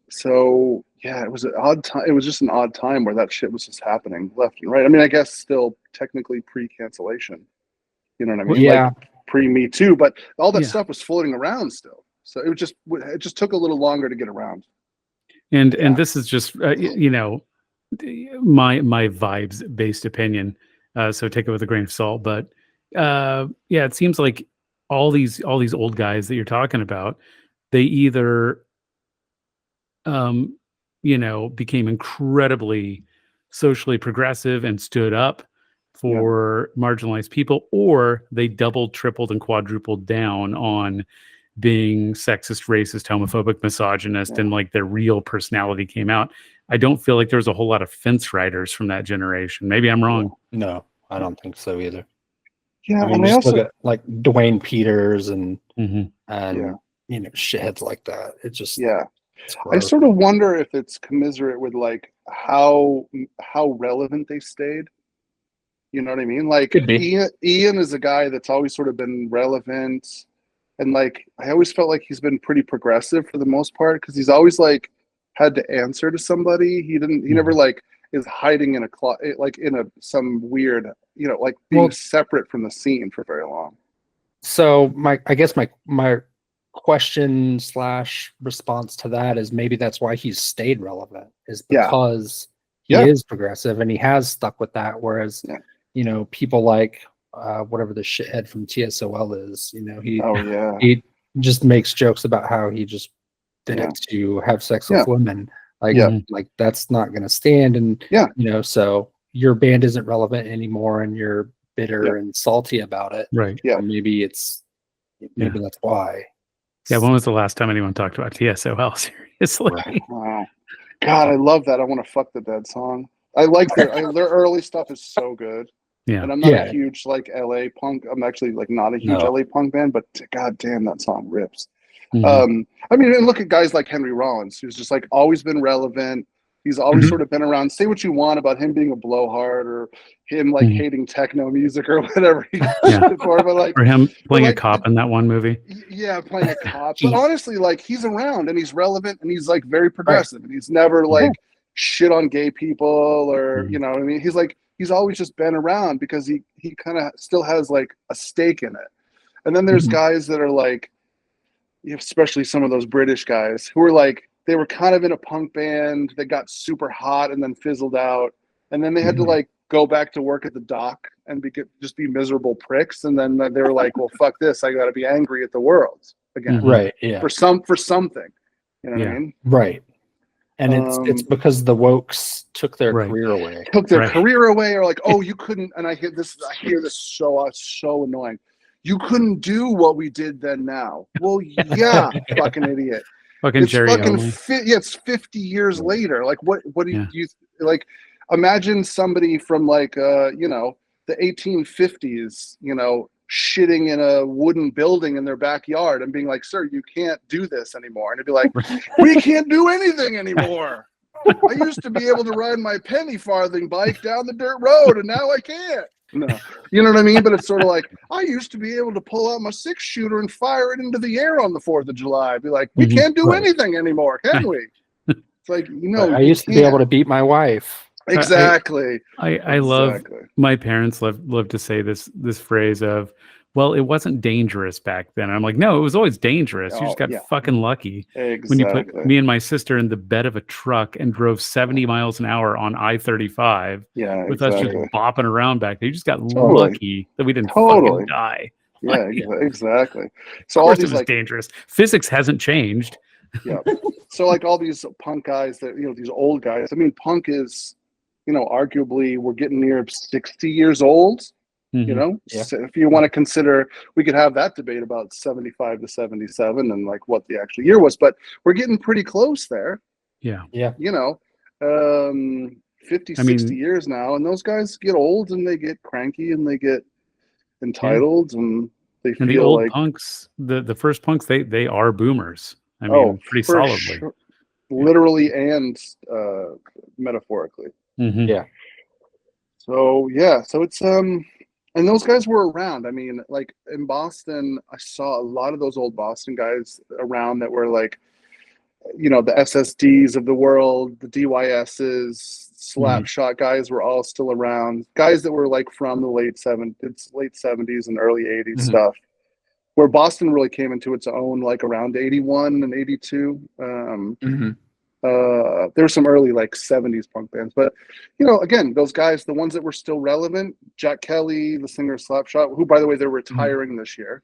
So yeah, it was an odd time. It was just an odd time where that shit was just happening left and right. I mean, I guess still technically pre-cancellation. You know what I mean? Yeah. Like pre-Me Too, but all that Yeah. stuff was floating around still. So it just took a little longer to get around. And Yeah. this is just you know, my vibes based opinion. So take it with a grain of salt. But yeah, it seems like all these old guys that you're talking about, they either you know, became incredibly socially progressive and stood up for marginalized people, or they doubled, tripled, and quadrupled down on being sexist, racist, homophobic, misogynist, and like their real personality came out. I don't feel like there was a whole lot of fence riders from that generation. Maybe I'm wrong. No, I don't think so either. Yeah, I mean, and just also, look at like Dwayne Peters and Mm-hmm. you know, shitheads like that. It just it's I gross. sort of wonder if it's commiserate with like how relevant they stayed. You know what I mean? Like Could be. Ian is a guy that's always sort of been relevant, and like I always felt like he's been pretty progressive for the most part because he's always like had to answer to somebody. He never like is hiding in like in some weird, you know, like being separate from the scene for very long. So I guess my question / response to that is maybe that's why he's stayed relevant, is because he is progressive and he has stuck with that. Whereas, you know, people like whatever the shithead from TSOL is, you know, he just makes jokes about how he just did it to have sex with women. Like that's not going to stand. And you know, so your band isn't relevant anymore, and you're bitter and salty about it. Right. Yeah. Maybe that's why. Yeah, when was the last time anyone talked about TSOL? Seriously. Right. Wow. God, I love that. I want to fuck the dead song. I like their early stuff is so good. Yeah. And I'm not a huge like LA punk. I'm actually like not a huge LA punk band, but god damn, that song rips. Mm-hmm. I mean, and look at guys like Henry Rollins, who's just like always been relevant. He's always sort of been around. Say what you want about him being a blowhard or him like hating techno music or whatever. Before, but like, or him playing a cop in that one movie. Yeah, playing a cop. But honestly, like he's around and he's relevant and he's like very progressive and he's never like shit on gay people or you know what I mean. He's always just been around because he kind of still has like a stake in it. And then there's guys that are like, especially some of those British guys who are like, they were kind of in a punk band that got super hot and then fizzled out. And then they had to like go back to work at the dock and just be miserable pricks. And then they were like, well, fuck this. I got to be angry at the world again. Right. Yeah. For something. You know what I mean? Right. And it's because the wokes took their career away. Took their career away, or like, oh, you couldn't. And I hear this so annoying. You couldn't do what we did then now. Well, yeah, fucking idiot. Fucking Jerry it's 50 years later. Like what do you like? Imagine somebody from like you know, the 1850s, you know, shitting in a wooden building in their backyard and being like, sir, you can't do this anymore. And it'd be like, we can't do anything anymore. I used to be able to ride my penny farthing bike down the dirt road and now I can't. No, you know what I mean? But it's sort of like, I used to be able to pull out my 6-shooter and fire it into the air on the 4th of July. I'd be like, we can't do anything anymore, can we? It's like, you know, I used to be able to beat my wife. Exactly. I love, my parents love to say this phrase of, well, it wasn't dangerous back then. I'm like, no, it was always dangerous. You just got fucking lucky. Exactly. When you put me and my sister in the bed of a truck and drove 70 miles an hour on I-35 with us just bopping around back there. You just got lucky that we didn't fucking die. Yeah, exactly. So of course all these it was dangerous. Physics hasn't changed. Yeah. So like all these punk guys that, you know, these old guys, I mean, punk is, you know, arguably we're getting near 60 years old. You Mhm. know, Yeah. so if you want to consider, we could have that debate about 75 to 77 and like what the actual year was, but we're getting pretty close there, Yeah. Yeah. you know, 50, I 60 mean, years now. And those guys get old and they get cranky and they get yeah. entitled and they And the feel old like, punks, the first punks, they are boomers. I oh, mean, pretty for solidly. sure, Yeah. literally and metaphorically. Mhm. Yeah. So yeah, so it's and those guys were around. I mean, like in Boston, I saw a lot of those old Boston guys around that were like, you know, the SSDs of the world, the DYSs, Mhm. Slapshot guys were all still around. Guys that were like from the late 70s and early 80s Mhm. stuff. Where Boston really came into its own like around 81 and 82. Mhm. There's some early like 70s punk bands, but you know, again, those guys, the ones that were still relevant, Jack Kelly, the singer of Slapshot, who by the way they're retiring this year,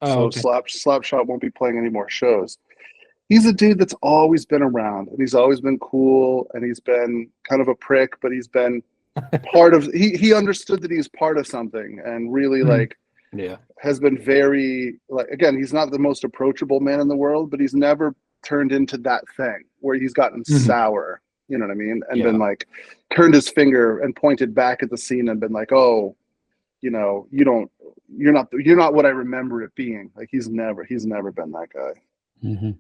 Oh, so okay. Slapshot won't be playing any more shows. He's a dude that's always been around, and he's always been cool, and he's been kind of a prick, but he's been part of. He understood that he's part of something, and really Mhm. like Yeah. has been very like, again, he's not the most approachable man in the world, but he's never turned into that thing where he's gotten Mhm. sour, you know what I mean, and Yeah. been like turned his finger and pointed back at the scene and been like, oh, you know, you're not what I remember it being. Like he's never been that guy. Mhm.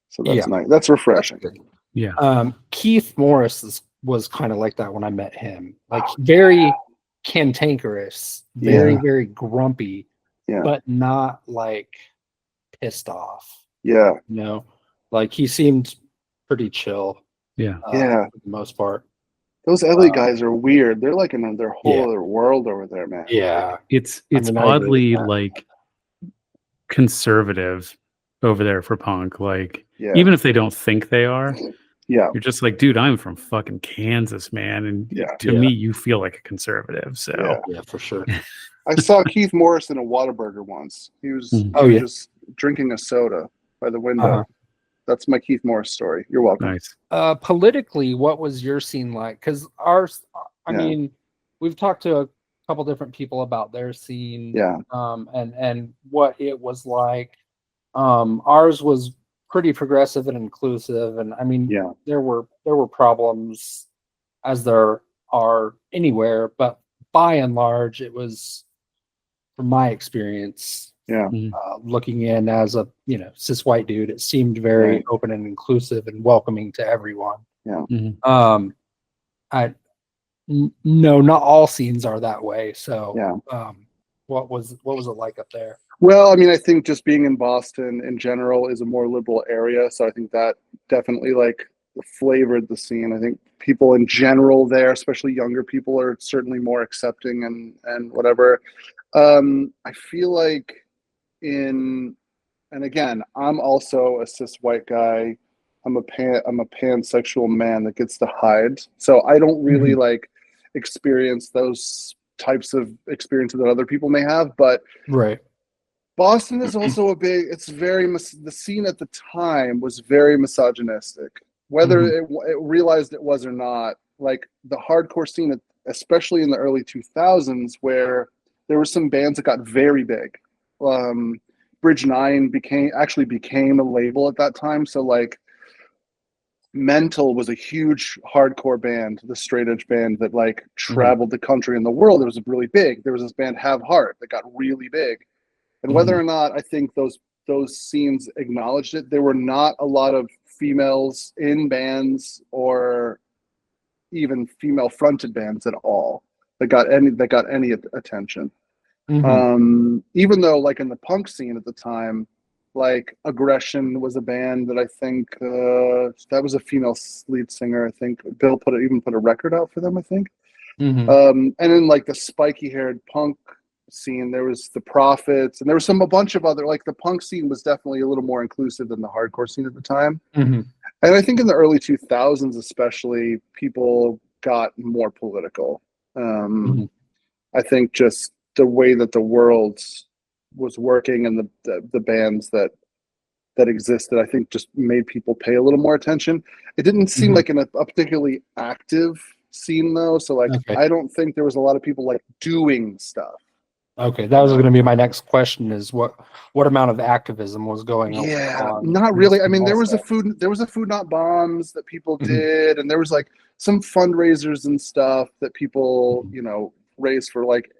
So that's Yeah. nice. That's That's refreshing. good. Yeah. Keith Morris was kind of like that when I met him. Like very cantankerous, very, Yeah. very grumpy, Yeah. but not like pissed off. Yeah. You know, like he seemed pretty chill. Yeah. Yeah. For the most part. Those LA guys are weird. They're like in their whole Yeah. other world over there, man. Yeah. It's I mean, I agree with oddly that. like conservative over there for punk. Like, Yeah. even if they don't think they are, Yeah. you're just like, dude, I'm from fucking Kansas, man. And Yeah. to Yeah. me, you feel like a conservative. So, Yeah. Yeah, for sure. I saw Keith Morris in a Whataburger once. He was Mhm. Oh, yeah. just drinking a soda by the window. Uh-huh. That's my Keith Morris story. You're welcome. nice. Politically, what was your scene like? Because ours, I Yeah. mean, we've talked to a couple different people about their scene, Yeah. and what it was like. Ours was pretty progressive and inclusive, and I mean, Yeah. there were problems as there are anywhere, but by and large, it was, from my experience, Yeah. Mhm. looking in as a cis white dude, it seemed very Right. open and inclusive and welcoming to everyone. Mhm. No, not all scenes are that way. So, Yeah. what was it like up there? Well, I mean, I think just being in Boston in general is a more liberal area, so I think that definitely like flavored the scene. I think people in general there, especially younger people, are certainly more accepting and whatever. I feel like in and again, I'm also a cis white guy. I'm a pansexual man that gets to hide. So I don't really Mhm. like experience those types of experiences that other people may have, but Right. Boston is also it's very, the scene at the time was very misogynistic, whether Mhm. it realized it was or not. Like the hardcore scene, especially in the early 2000s, where there were some bands that got very big. Bridge Nine became a label at that time. So like Mental was a huge hardcore band, the straight edge band that like traveled the country and the world. It was really big. There was this band Have Heart that got really big. And whether Mhm. or not I think those scenes acknowledged it, there were not a lot of females in bands or even female fronted bands at all that got any attention. Mhm. Even though like in the punk scene at the time, like Aggression was a band that I think that was a female lead singer. I think Bill even put a record out for them, I think. Mhm. And in like the spiky haired punk scene, there was the Prophets, and there was a bunch of other, like the punk scene was definitely a little more inclusive than the hardcore scene at the time. Mhm. And I think in the early 2000s, especially, people got more political. Mhm. I think just the way that the world was working and the bands that existed, I think just made people pay a little more attention. It didn't seem Mhm. like a particularly active scene though, so like Okay. I don't think there was a lot of people like doing stuff. Okay, that was going to be my next question: is what amount of activism was going on? Not really. I mean, there was also? a food not bombs that people Mhm. did, and there was like some fundraisers and stuff that people, Mhm. raised for like,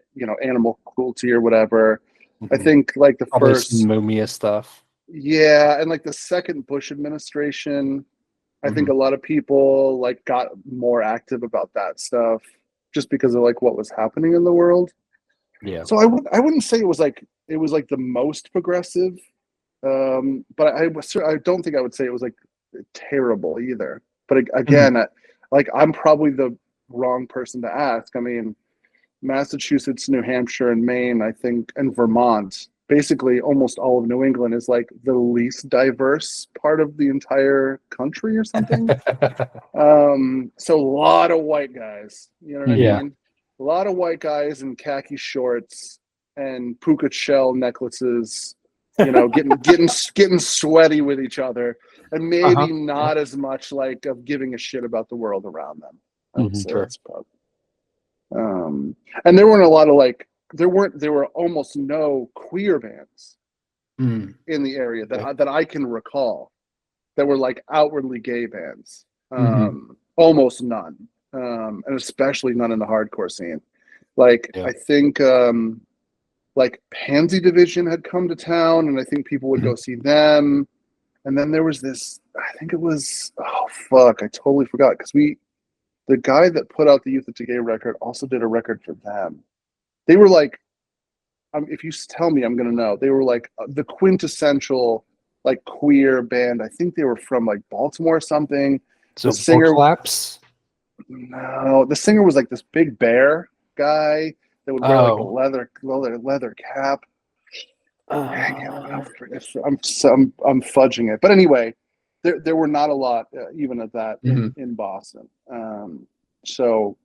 animal cruelty or whatever. I Mhm. think like the Probably first, some Mumia stuff. yeah, and like the second Bush administration, I think Mhm. a lot of people like got more active about that stuff just because of like what was happening in the world. Yeah. So I wouldn't say it was like the most progressive, but I don't think I would say it was like terrible either. But Mhm. again, like I'm probably the wrong person to ask. I mean, Massachusetts, New Hampshire, and Maine, I think, and Vermont, basically almost all of New England is like the least diverse part of the entire country or something. So a lot of white guys, you know what I Yeah. mean? A lot of white guys in khaki shorts and puka shell necklaces, getting sweaty with each other, and maybe Uh-huh. not as much like of giving a shit about the world around them. I would Mhm. say Sure. that's probably. And there weren't a lot of like there were almost no queer bands Mm. in the area Okay. that I can recall that were like outwardly gay bands. Mhm. Almost none, and especially none in the hardcore scene. Like Yeah. I think like Pansy Division had come to town, and I think people would go see them. And then there was this, I think it was, oh fuck, I totally forgot because the guy that put out the Youth of Gay record also did a record for them. They were like, if you tell me, I'm gonna know. They were like the quintessential like queer band. I think they were from like Baltimore or something. So The Pork singer, Flaps? no, the singer was like this big bear guy that would wear like a Oh. leather cap. Dang it, Uh, I'm fudging it. But anyway, there were not a lot even at that mhm. in Boston. So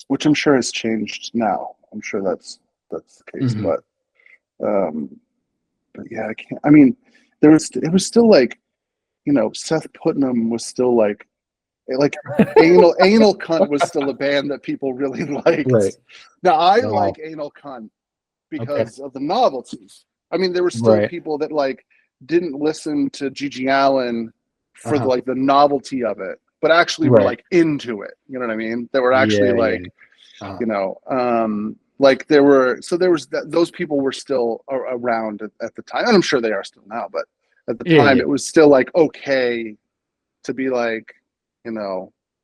which I'm sure has changed now. I'm sure that's the case. Mhm. Um, but yeah, I can't. I mean, it was still like, Seth Putnam was still like anal cunt was still a band that people really Right. liked. Now I Wow. like anal cunt Okay. because of the novelties. I mean, there were still Right. people that like didn't listen to Gigi Allen for Uh-huh. like the novelty of it, but actually were Right. like into it. You know what I mean? That were actually Yeah. Yeah. like, Uh-huh. like there was those people were still around at the time, and I'm sure they are still now. But at the Yeah. time, Yeah. it was still like okay to be like,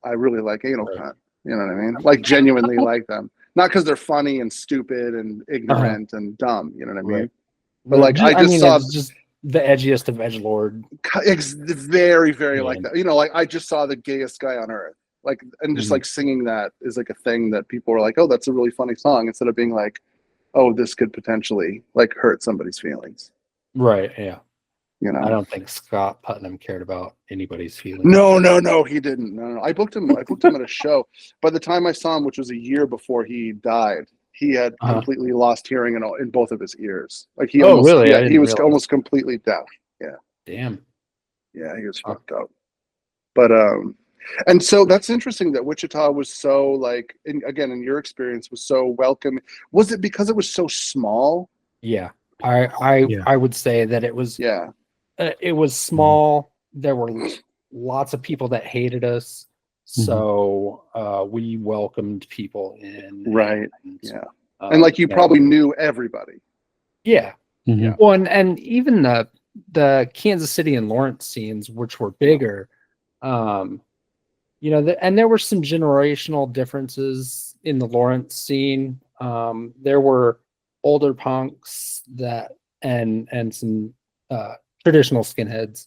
I really like anal Right. cunt. You know what I mean? Like genuinely like them, not because they're funny and stupid and Uh-huh. ignorant and dumb. You know what I Right. mean? But like I I just mean, saw it's just the edgiest of edgelord. very very like Man. that. Like I just saw the gayest guy on earth. Like and just Mhm. like singing that is like a thing that people are like, oh, that's a really funny song, instead of being like, oh, this could potentially like hurt somebody's feelings. Right. Yeah. You I know? don't think Scott Putnam cared about anybody's feelings. No, he didn't. No. I booked him. I booked him at a show. By the time I saw him, which was a year before he died, he had Uh-huh. completely lost hearing in both of his ears. Like Oh, really? I he didn't was realize. almost completely deaf. Yeah, Damn. yeah, he was Huh. fucked up. But and so that's interesting that Wichita was so like, again, in your experience, was so welcome. Was it because it was so small? Yeah. I Yeah. I would say that Yeah, it was small. There were lots of people that hated us, so we welcomed people in. right. And, Yeah, and like you probably knew everybody. yeah. Yeah. Well, and even the Kansas City and Lawrence scenes, which were bigger, and there were some generational differences in the Lawrence scene. There were older punks and some traditional skinheads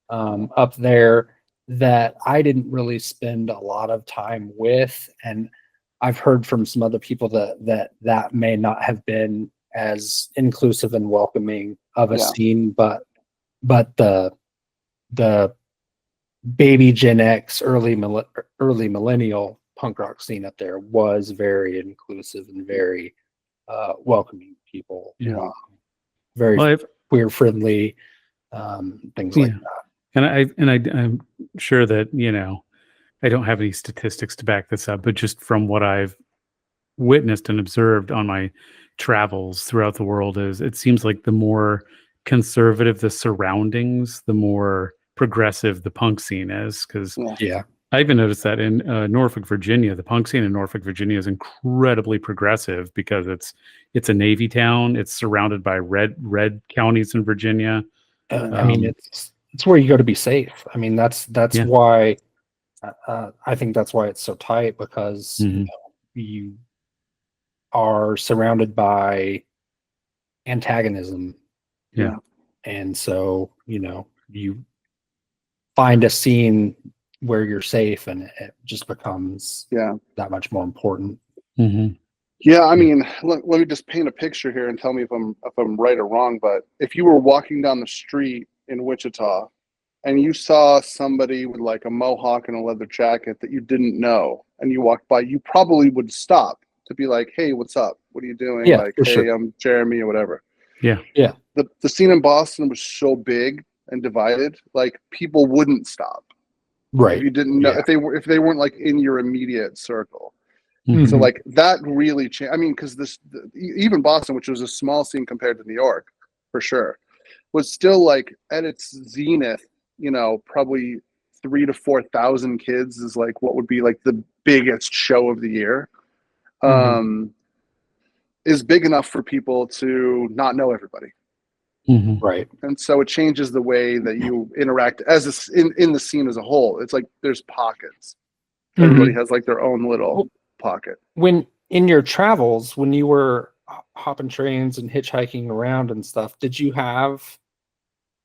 up there that I didn't really spend a lot of time with, and I've heard from some other people that may not have been as inclusive and welcoming of a Yeah. scene, but the baby Gen X, early millennial punk rock scene up there was very inclusive and very welcoming people. Yeah. Very Well, queer friendly, things like yeah. that. And I'm sure that, I don't have any statistics to back this up, but just from what I've witnessed and observed on my travels throughout the world, is it seems like the more conservative the surroundings, the more progressive the punk scene is. Because Yeah. Yeah. I even noticed that in Norfolk, Virginia, the punk scene in Norfolk, Virginia is incredibly progressive because it's a Navy town. It's surrounded by red counties in Virginia. I mean, it's where you go to be safe. I mean, that's Yeah. why I think that's why it's so tight, because Mhm. you are surrounded by antagonism, Yeah. and so you find a scene where you're safe, and it just becomes Yeah. that much more important. Mhm. Yeah, I mean, let me just paint a picture here and tell me if I'm right or wrong. But if you were walking down the street in Wichita and you saw somebody with like a mohawk and a leather jacket that you didn't know, and you walked by, you probably would stop to be like, "Hey, what's up? What are you doing?" Yeah, Like, for "Hey, sure. I'm Jeremy," or whatever. Yeah. Yeah. The scene in Boston was so big and divided, like people wouldn't stop if Right. you didn't know, Yeah. if they weren't like in your immediate circle. Mhm. So Mhm. like that really changed. I mean, because even Boston, which was a small scene compared to New York, for sure, was still like at its zenith. Probably 3 to 4 thousand kids is like what would be like the biggest show of the year. Mhm. Is big enough for people to not know everybody, Mhm. Right. and so it changes the way that you interact as in the scene as a whole. It's like there's pockets. Everybody has like their own little Well, pocket. when in your travels, when you were hopping trains and hitchhiking around and stuff, did you have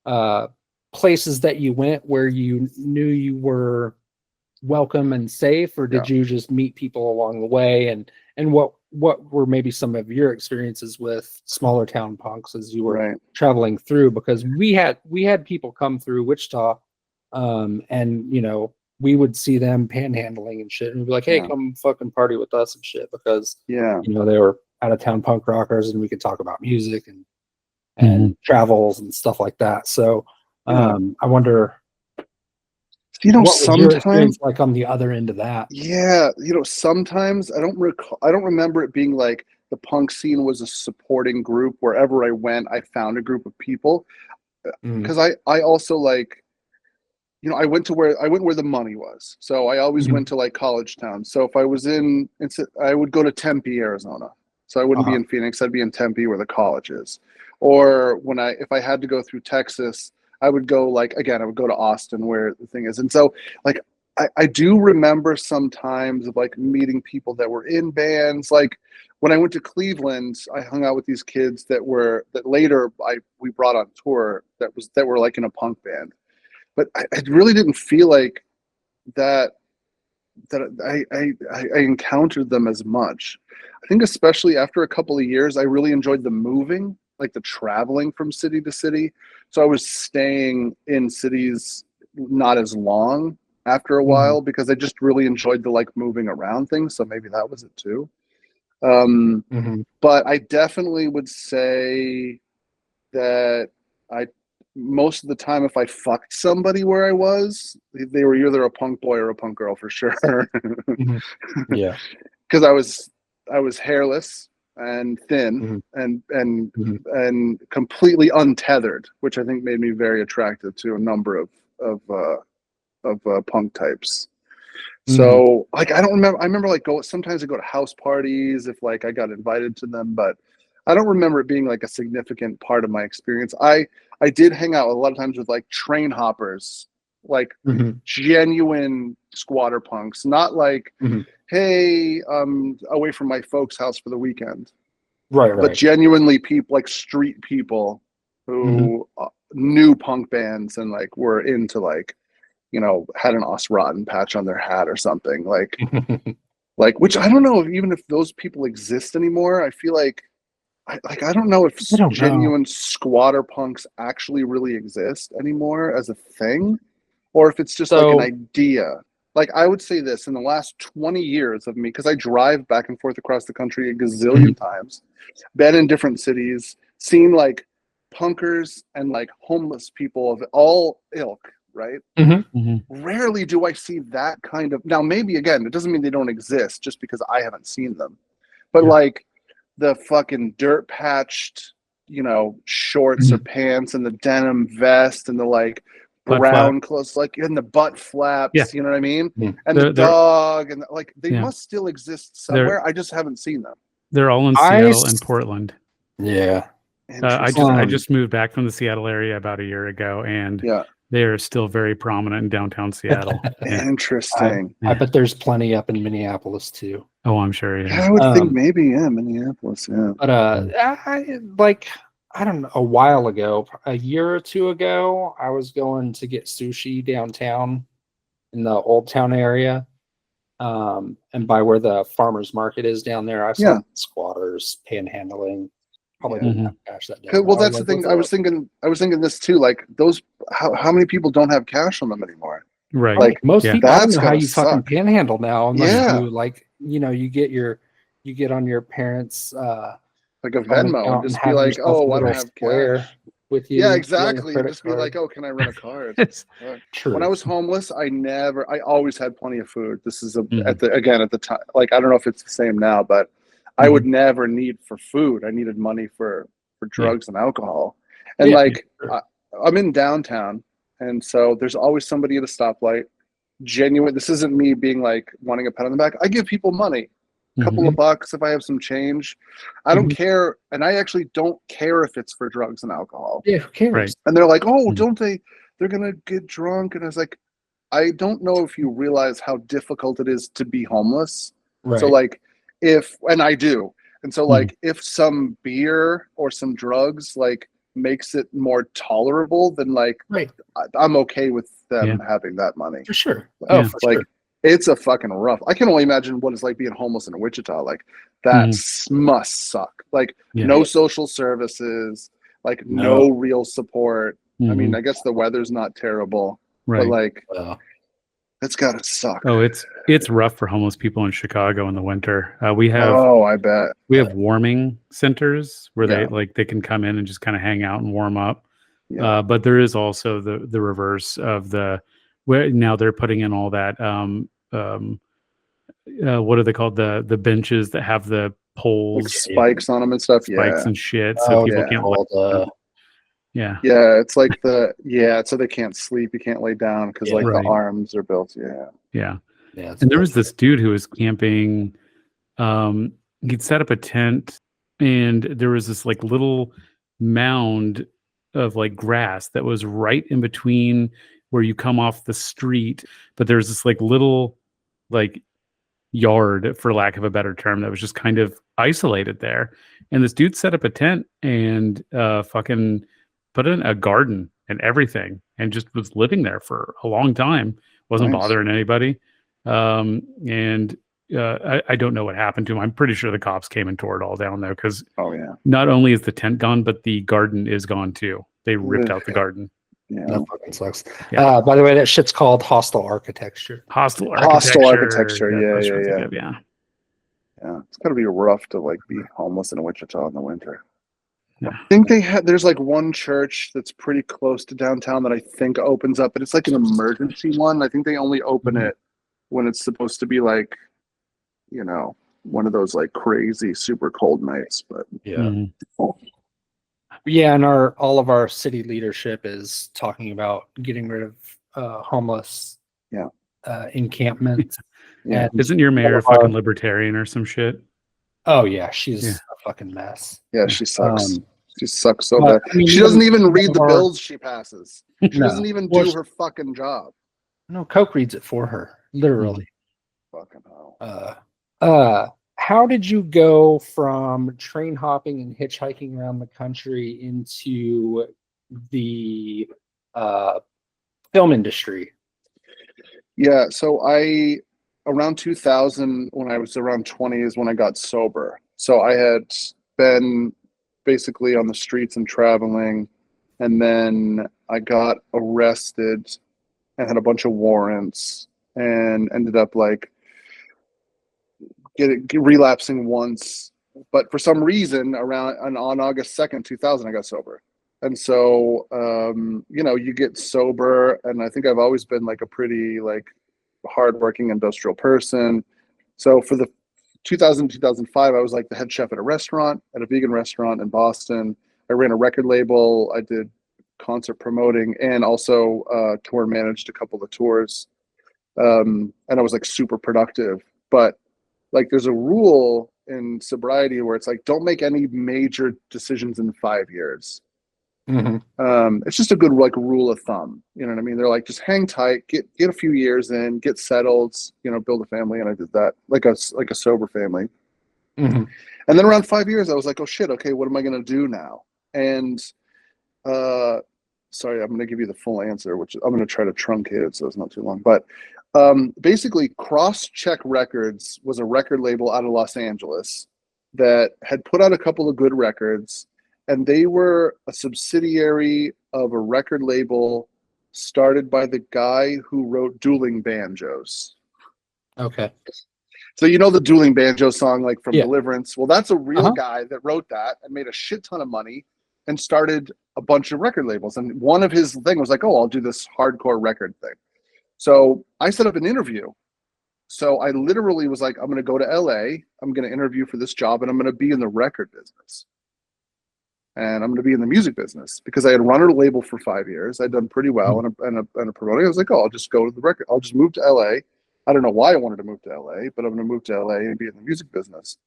uh, places that you went where you knew you were welcome and safe, or Yeah. did you just meet people along the way? And what were maybe some of your experiences with smaller town punks as you were Right. traveling through? Because we had people come through Wichita, and we would see them panhandling and shit, and we'd be like, hey, Yeah. come fucking party with us and shit, because Yeah. they were out of town punk rockers, and we could talk about music and Mhm. travels and stuff like that. So Yeah. I wonder, what was your Sometimes, experience like on the other end of that? yeah, sometimes I don't remember it being like the punk scene was a supporting group. Wherever I went, I found a group of people. Mhm. Because I also like, I went where the money was. So I always Mhm. went to like college towns. So if I was I would go to Tempe, Arizona. So I wouldn't be Uh-huh. in Phoenix. I'd be in Tempe where the college is. Or if I had to go through Texas, I would go I would go to Austin where the thing is. And so like, I do remember sometimes of like meeting people that were in bands. Like when I went to Cleveland, I hung out with these kids that later we brought on tour that were like in a punk band. But I really didn't feel like that I encountered them as much. I think especially after a couple of years, I really enjoyed the moving, like the traveling from city to city. So I was staying in cities not as long after a Mhm. while because I just really enjoyed the like moving around things. So maybe that was it too. Um, Mhm. but I definitely would say that I most of the time if I fucked somebody where I was, they were either a punk boy or a punk girl for sure. Mhm. Yeah. Because I was hairless and thin Mhm. Mhm. and completely untethered, which I think made me very attractive to a number of punk types. Mhm. So like I don't remember. I remember like sometimes I go to house parties if like I got invited to them, but I don't remember it being like a significant part of my experience. I did hang out a lot of times with like train hoppers, like Mhm. genuine squatter punks, not like, Mhm. hey, away from my folks' house for the weekend, Right. but Right. genuinely people like street people Mhm. who knew punk bands and like were into like had an Os Rotten patch on their hat or something like which I don't know even if those people exist anymore. I feel like I don't know if I don't know. genuine squatter punks actually really exist anymore as a thing, or if it's just like an So. idea. Like I would say this in the last 20 years of me, because I drive back and forth across the country a Mhm. gazillion times, been in different cities, seen like punkers and like homeless people of all ilk right? Mm-hmm. Rarely do I see that kind of. Now, maybe again, it doesn't mean they don't exist just because I haven't seen them, but Yeah. like the fucking dirt patched, shorts or pants and the denim vest and the like Butt brown clothes, like in the butt flaps, Yeah. you know what I mean? Mhm. And They're- the dog and like they Yeah. must still exist somewhere. I just haven't seen them. They're all in Seattle and Portland. Yeah. I Interesting. just moved back from the Seattle area about a year ago, and Yeah. they are still very prominent in downtown Seattle. Yeah. Interesting. I bet there's plenty up in Minneapolis too. Oh, I'm sure. Yeah, Yeah. I would think maybe, Minneapolis, yeah. But I don't know, a while ago, a year or two ago, I was going to get sushi downtown in the Old Town area. And by where the farmers market is down there, I saw squatters panhandling. Probably didn't have cash that day. Well, that's the thing. I was thinking this too. Like those, how many people don't have cash on them anymore? Right. Like most people, I don't that's know how gotta you fucking suck. panhandle now. Unless Yeah. you get on your parents' Like a Venmo and just be have like, yourself a oh, I don't little have square cash. with you. Yeah, your exactly. credit Just be card. like, oh, can I rent a car? True. When I was homeless, I always had plenty of food. This is at the time, like, I don't know if it's the same now, but I would never need for food. I needed money for drugs and alcohol. And I'm in downtown. And so there's always somebody at a stoplight. Genuine. This isn't me being like wanting a pat on the back. I give people money, a couple of bucks if I have some change. I don't care. And I actually don't care if it's for drugs and alcohol. Yeah, who cares? Right. And they're like, oh, don't they? They're going to get drunk. And I was like, I don't know if you realize how difficult it is to be homeless. Right. So like and I do. And so like if some beer or some drugs like makes it more tolerable, then like I'm okay with them having that money. For sure. Like, For sure. It's a fucking rough. I can only imagine what it's like being homeless in Wichita. Like that must suck. Like no social services, like no real support. I mean, I guess the weather's not terrible, but like it's gotta suck. Oh, it's rough for homeless people in Chicago in the winter. We have I bet we have warming centers where they can come in and just kind of hang out and warm up. Yeah. But there is also the reverse of where now they're putting in all that what are they called, the benches that have the poles, like spikes on them and stuff, spikes and shit, so people can't. Yeah. It's like so they can't sleep. You can't lay down because the arms are built. Yeah. And there was this dude who was camping. He'd set up a tent, and there was this like little mound of like grass that was right in between where you come off the street, but there's this like little like yard, for lack of a better term, that was just kind of isolated there. And this dude set up a tent and fucking put in a garden and everything, and just was living there for a long time. Wasn't bothering anybody. And I don't know what happened to him. I'm pretty sure the cops came and tore it all down though, because not only is the tent gone, but the garden is gone too. They ripped out the garden. Yeah, that fucking sucks. By the way, that shit's called hostile architecture. Hostile architecture. Yeah. It's gotta be rough to like be homeless in Wichita in the winter. Yeah. I think there's like one church that's pretty close to downtown that I think opens up, but it's like an emergency one. I think they only open it when it's supposed to be like, one of those like crazy super cold nights. But and all of our city leadership is talking about getting rid of homeless encampments. Isn't your mayor a fucking libertarian or some shit? Oh yeah, she's a fucking mess. Yeah, she sucks. She sucks so bad. I mean, she doesn't even read the bills she passes. She doesn't even do her fucking job. No, Coke reads it for her, literally. Fucking hell. How did you go from train hopping and hitchhiking around the country into the film industry? Yeah, so around 2000, when I was around 20, is when I got sober. So I had been basically on the streets and traveling, and then I got arrested and had a bunch of warrants and ended up like relapsing once. But for some reason, on August 2nd, 2000, I got sober. And so, you get sober, and I think I've always been like a pretty like hardworking industrial person. So for the 2005, I was like the head chef at a vegan restaurant in Boston. I ran a record label. I did concert promoting and also tour managed a couple of tours. And I was like super productive. But like there's a rule in sobriety where it's like, don't make any major decisions in 5 years. It's just a good like rule of thumb. You know what I mean? They're like, just hang tight, get a few years in, get settled, build a family. And I did that like a sober family. And then around 5 years, I was like, oh shit, okay, what am I going to do now? And sorry, I'm going to give you the full answer, which I'm going to try to truncate it so it's not too long. But basically, Cross Check Records was a record label out of Los Angeles that had put out a couple of good records. And they were a subsidiary of a record label started by the guy who wrote Dueling Banjos. Okay. So the Dueling Banjo song, like from Yeah. Deliverance? Well, that's a real guy that wrote that and made a shit ton of money and started a bunch of record labels. And one of his thing was like, oh, I'll do this hardcore record thing. So I set up an interview. So I literally was like, I'm going to go to LA. I'm going to interview for this job, and I'm going to be in the record business. And I'm going to be in the music business because I had run a label for 5 years. I'd done pretty well and a promoting. I was like, oh, I'll just go to the record. I'll just move to LA. I don't know why I wanted to move to LA, but I'm going to move to LA and be in the music business.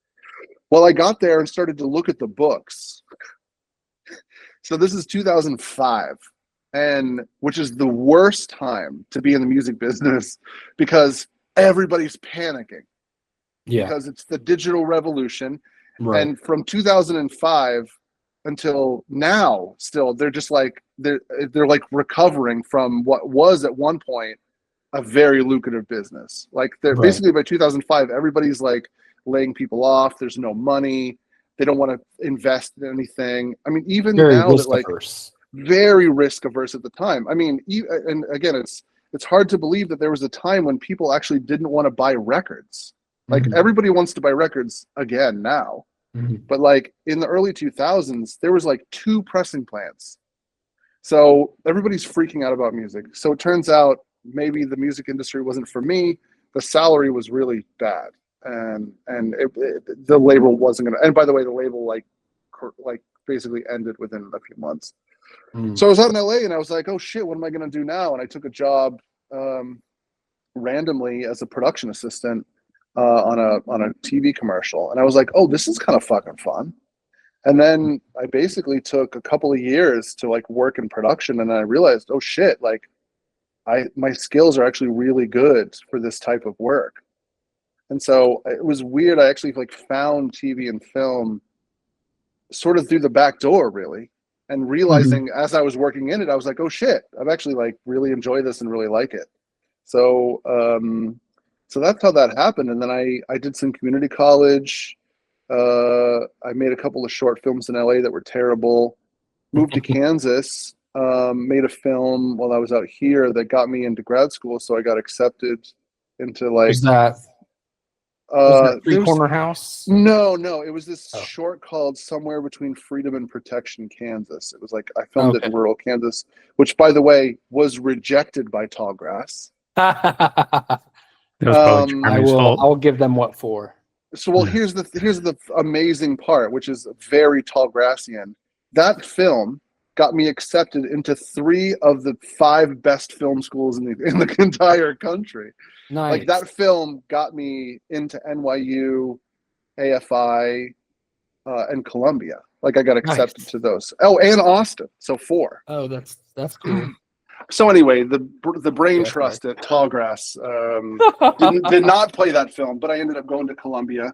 Well, I got there and started to look at the books. So this is 2005, and which is the worst time to be in the music business because everybody's panicking. Yeah. Because it's the digital revolution. Right. And from 2005 until now, still they're just like they're like recovering from what was at one point a very lucrative business. Like they're basically by 2005, everybody's like laying people off. There's no money. They don't want to invest in anything. I mean, even Very now that like risk-averse. very risk averse at the time. I mean, and again, it's hard to believe that there was a time when people actually didn't want to buy records. Like everybody wants to buy records again now. But like in the early 2000s, there was like 2 pressing plants. So everybody's freaking out about music. So it turns out maybe the music industry wasn't for me. The salary was really bad. And the label wasn't going to, and by the way, the label like basically ended within a few months. So I was out in LA and I was like, oh shit, what am I going to do now? And I took a job randomly as a production assistant on a TV commercial. And I was like, oh, this is kind of fucking fun. And then I basically took a couple of years to like work in production. And then I realized, oh shit, like my skills are actually really good for this type of work. And so it was weird. I actually like found TV and film sort of through the back door, really. And realizing as I was working in it, I was like, oh shit, I've actually like really enjoyed this and really like it. So, so that's how that happened. And then I did some community college. I made a couple of short films in LA that were terrible. Moved to Kansas, made a film while I was out here that got me into grad school. So I got accepted into like. Was that Three Corner House? No. It was this short called Somewhere Between Freedom and Protection, Kansas. It was like I filmed it in rural Kansas, which, by the way, was rejected by Tallgrass. That was probably Jeremy's fault. I'll give them what for. So, well, here's the amazing part, which is very Tallgrassian. That film got me accepted into 3 of the 5 best film schools in the entire country. Nice. Like that film got me into NYU, AFI, and Columbia. Like I got accepted to those. Oh, and Austin. So 4. Oh, that's cool. So anyway, the brain trust at Tallgrass did not play that film, but I ended up going to Columbia,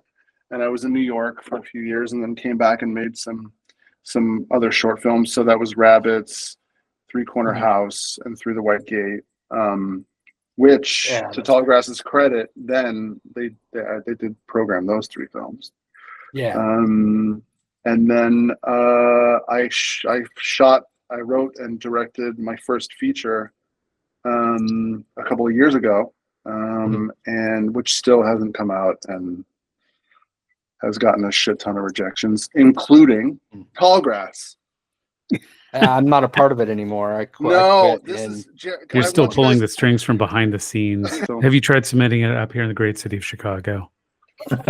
and I was in New York for a few years, and then came back and made some other short films. So that was Rabbits, Three Corner House, and Through the White Gate. Which, to Tallgrass's credit, then they did program those 3 films. Yeah. And then I wrote and directed my first feature a couple of years ago, and which still hasn't come out and has gotten a shit ton of rejections, including Tallgrass. I'm not a part of it anymore. I No, quit, this and is. You're I still want you pulling guys- the strings from behind the scenes. So- Have you tried submitting it up here in the great city of Chicago?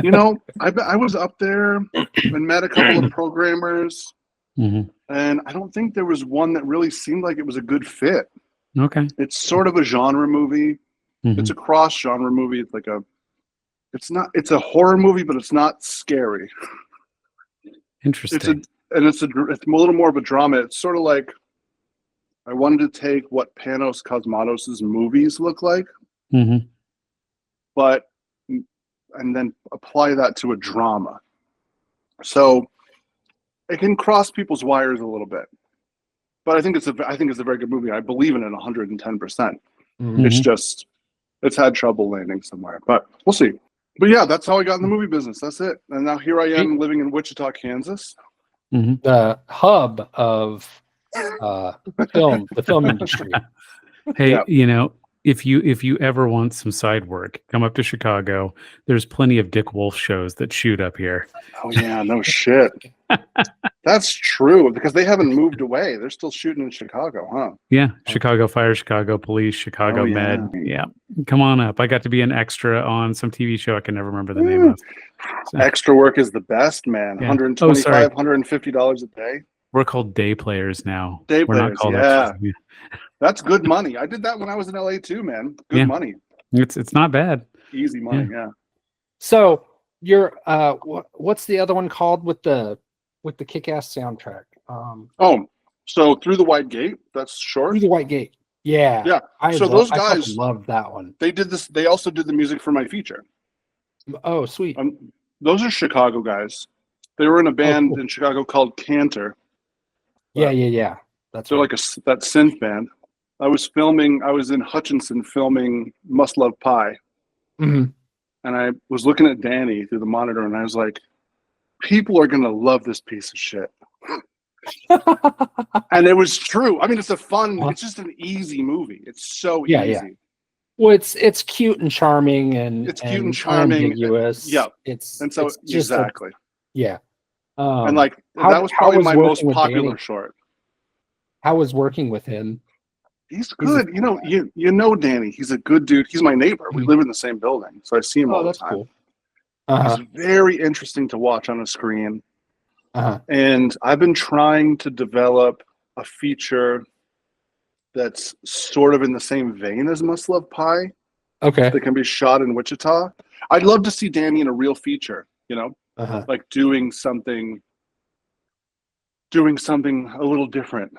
You know, I was up there and met a couple of programmers, Mm-hmm. and I don't think there was one that really seemed like it was a good fit. Okay. It's sort of a genre movie. Mm-hmm. It's a cross genre movie. It's like it's a horror movie, but it's not scary. Interesting. It's a little more of a drama. It's sort of like I wanted to take what Panos Cosmatos's movies look like, Mm-hmm. and then apply that to a drama. So it can cross people's wires a little bit, but I think it's a very good movie. I believe in it 110%. Mhm. It's just it's had trouble landing somewhere, but we'll see. But yeah, that's how I got in the movie business. That's it. And now here I am living in Wichita, Kansas. Mm-hmm. the hub of the film industry. Hey, Yeah. you know, if you ever want some side work, come up to Chicago. There's plenty of Dick Wolf shows that shoot up here. Oh yeah, no shit. That's true because they haven't moved away. They're still shooting in Chicago, huh? Yeah, Chicago Fire, Chicago Police, Chicago Oh, yeah. Med. Yeah, come on up. I got to be an extra on some TV show I can never remember the name of. So, Extra work is the best, man. Yeah. $125, sorry. $150 a day. we're called day players now. Day We're not players, called yeah. extras. That's good money. I did that when I was in LA too, man. Good Yeah. money. It's not bad. Easy money, yeah. So you're what's the other one called with the kick-ass soundtrack? Oh, so Through the White Gate, that's short. Through the White Gate. Yeah. Yeah. I So those I fucking guys- loved that one. They did this. They also did the music for my feature. Oh, sweet. Those are Chicago guys. They were in a band cool. in Chicago called Cantor. Yeah. That's They're right. like that synth band. I was in Hutchinson filming Must Love Pie. Mhm. And I was looking at Danny through the monitor and I was like, people are going to love this piece of shit. And it was true. I mean, it's just an easy movie. It's so Yeah, easy. yeah. Well, it's cute and charming and It's cute and charming. unambiguous. Yeah. It's And so it's just a- exactly. yeah. And like how- that was how probably was my working most with popular Danny? short. How was working with him? He's good. You know Danny. He's a good dude. He's my neighbor. We live in the same building, so I see him all Oh, the that's time. cool. Uh-huh. He's very interesting to watch on a screen. Uh-huh. And I've been trying to develop a feature that's sort of in the same vein as Must Love Pie Okay. that can be shot in Wichita. I'd love to see Danny in a real feature, Uh-huh. like doing something a little different.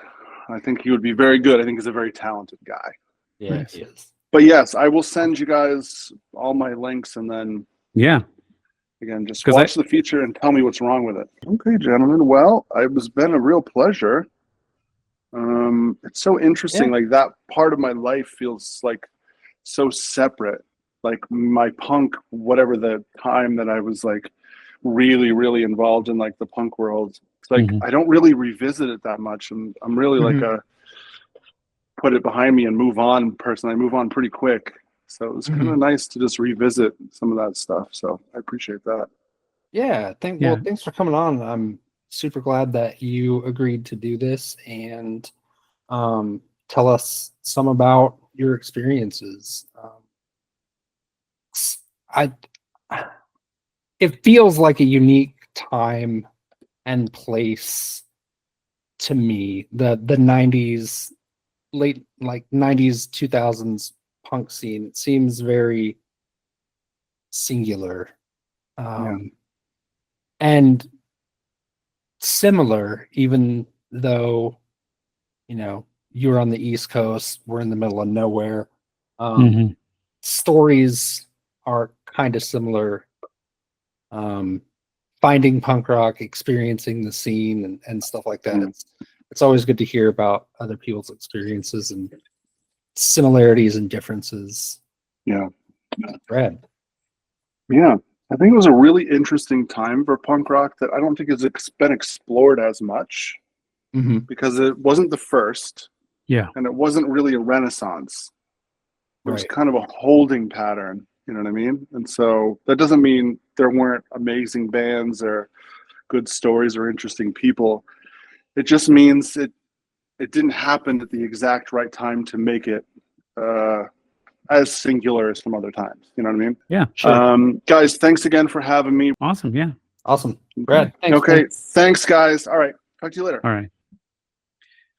I think he would be very good. I think he's a very talented guy. Yeah, Nice. he is. But yes, I will send you guys all my links and then Yeah. again, just 'Cause watch the feature and tell me what's wrong with it. Okay, gentlemen. Well, it's been a real pleasure. It's so interesting. Yeah. Like that part of my life feels like so separate. Like my punk, whatever the time that I was like really, really involved in like the punk world. It's like Mhm. I don't really revisit it that much, and I'm really like put it behind me and move on person. I move on pretty quick. So it was kind of nice to just revisit some of that stuff. So I appreciate that. Yeah, Yeah. thanks for coming on. I'm super glad that you agreed to do this and tell us some about your experiences. It feels like a unique time and place to me. The 90s, late like 90s, 2000s punk scene. It seems very singular. And similar, even though you're on the East Coast, we're in the middle of nowhere. Mhm. Stories are kind of similar. Finding punk rock, experiencing the scene, and stuff like that. It's always good to hear about other people's experiences and similarities and differences. Yeah. Brad. Yeah. I think it was a really interesting time for punk rock that I don't think has been explored as much because it wasn't the first. Yeah. And it wasn't really a renaissance. It was Right. kind of a holding pattern, you know what I mean? And so that doesn't mean there weren't amazing bands or good stories or interesting people. It just means it didn't happen at the exact right time to make it as singular as some other times. You know what I mean? Yeah. Sure. Guys, thanks again for having me. Awesome. Yeah. Awesome. Brad, thanks. Okay. Man. Thanks, guys. All right. Talk to you later. All right.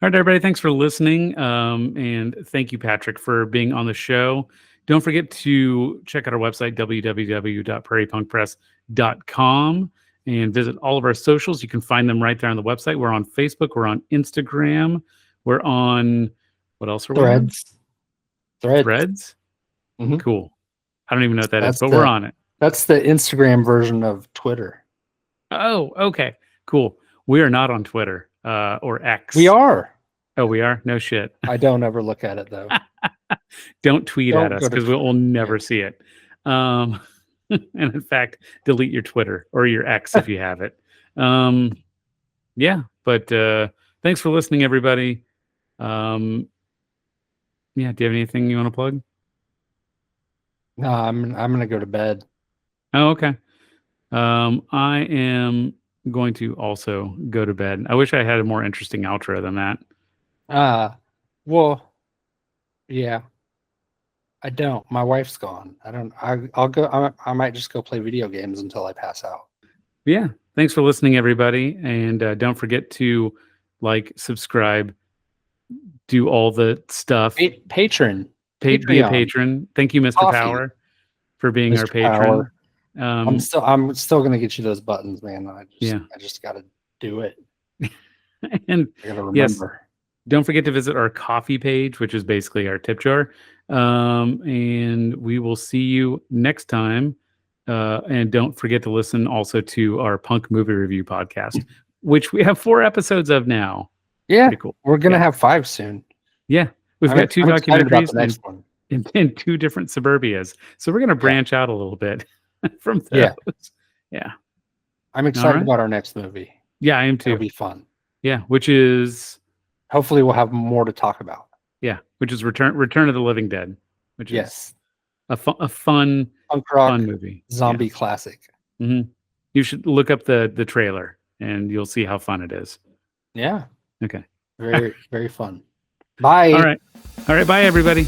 All right, everybody. Thanks for listening. And thank you, Patrick, for being on the show. Don't forget to check out our website, www.prairiepunkpress.com, and visit all of our socials. You can find them right there on the website. We're on Facebook. We're on Instagram. We're on, what else are we on? Threads? Mhm. Cool. I don't even know what that is, That's but we're on it. That's the Instagram version of Twitter. Oh, okay. Cool. We are not on Twitter or X. We are. Oh, we are? No shit. I don't ever look at it though. Don't tweet Don't at us go to because we'll Twitter. never see it. And in fact, delete your Twitter or your X if you have it. Yeah, but thanks for listening, everybody. Yeah, do you have anything you want to plug? No, I'm gonna go to bed. Oh, okay. I am going to also go to bed. I wish I had a more interesting outro than that. Well, yeah. I don't. My wife's gone. I'll go. I might just go play video games until I pass out. Yeah. Thanks for listening, everybody. And don't forget to like, subscribe, do all the stuff. Patron. Be a Patreon. patron. Thank you, Mr. Coffee. Power, for being Mr. our patron. Power. Um, I'm still gonna get you those buttons, man. I Yeah. just gotta do it. and I gotta remember. yes, don't forget to visit our coffee page, which is basically our tip jar. And we will see you next time. And don't forget to listen also to our punk movie review podcast, which we have 4 episodes of now. Yeah, Pretty cool. we're gonna Yeah. have 5 soon. Yeah. We've got 2 I'm excited about documentaries the next one. and 2 different suburbias. So we're going to branch out a little bit from those. Yeah. Yeah. I'm excited right. about our next movie. Yeah, I am It'll too. be fun. Yeah, which is Hopefully, we'll have more to talk about. which is Return of the Living Dead, which is Yes, a fun punk rock fun movie. zombie classic. Yeah. Mhm. You should look up the trailer and you'll see how fun it is. Yeah, Okay. very very fun. Bye. All right. Bye everybody.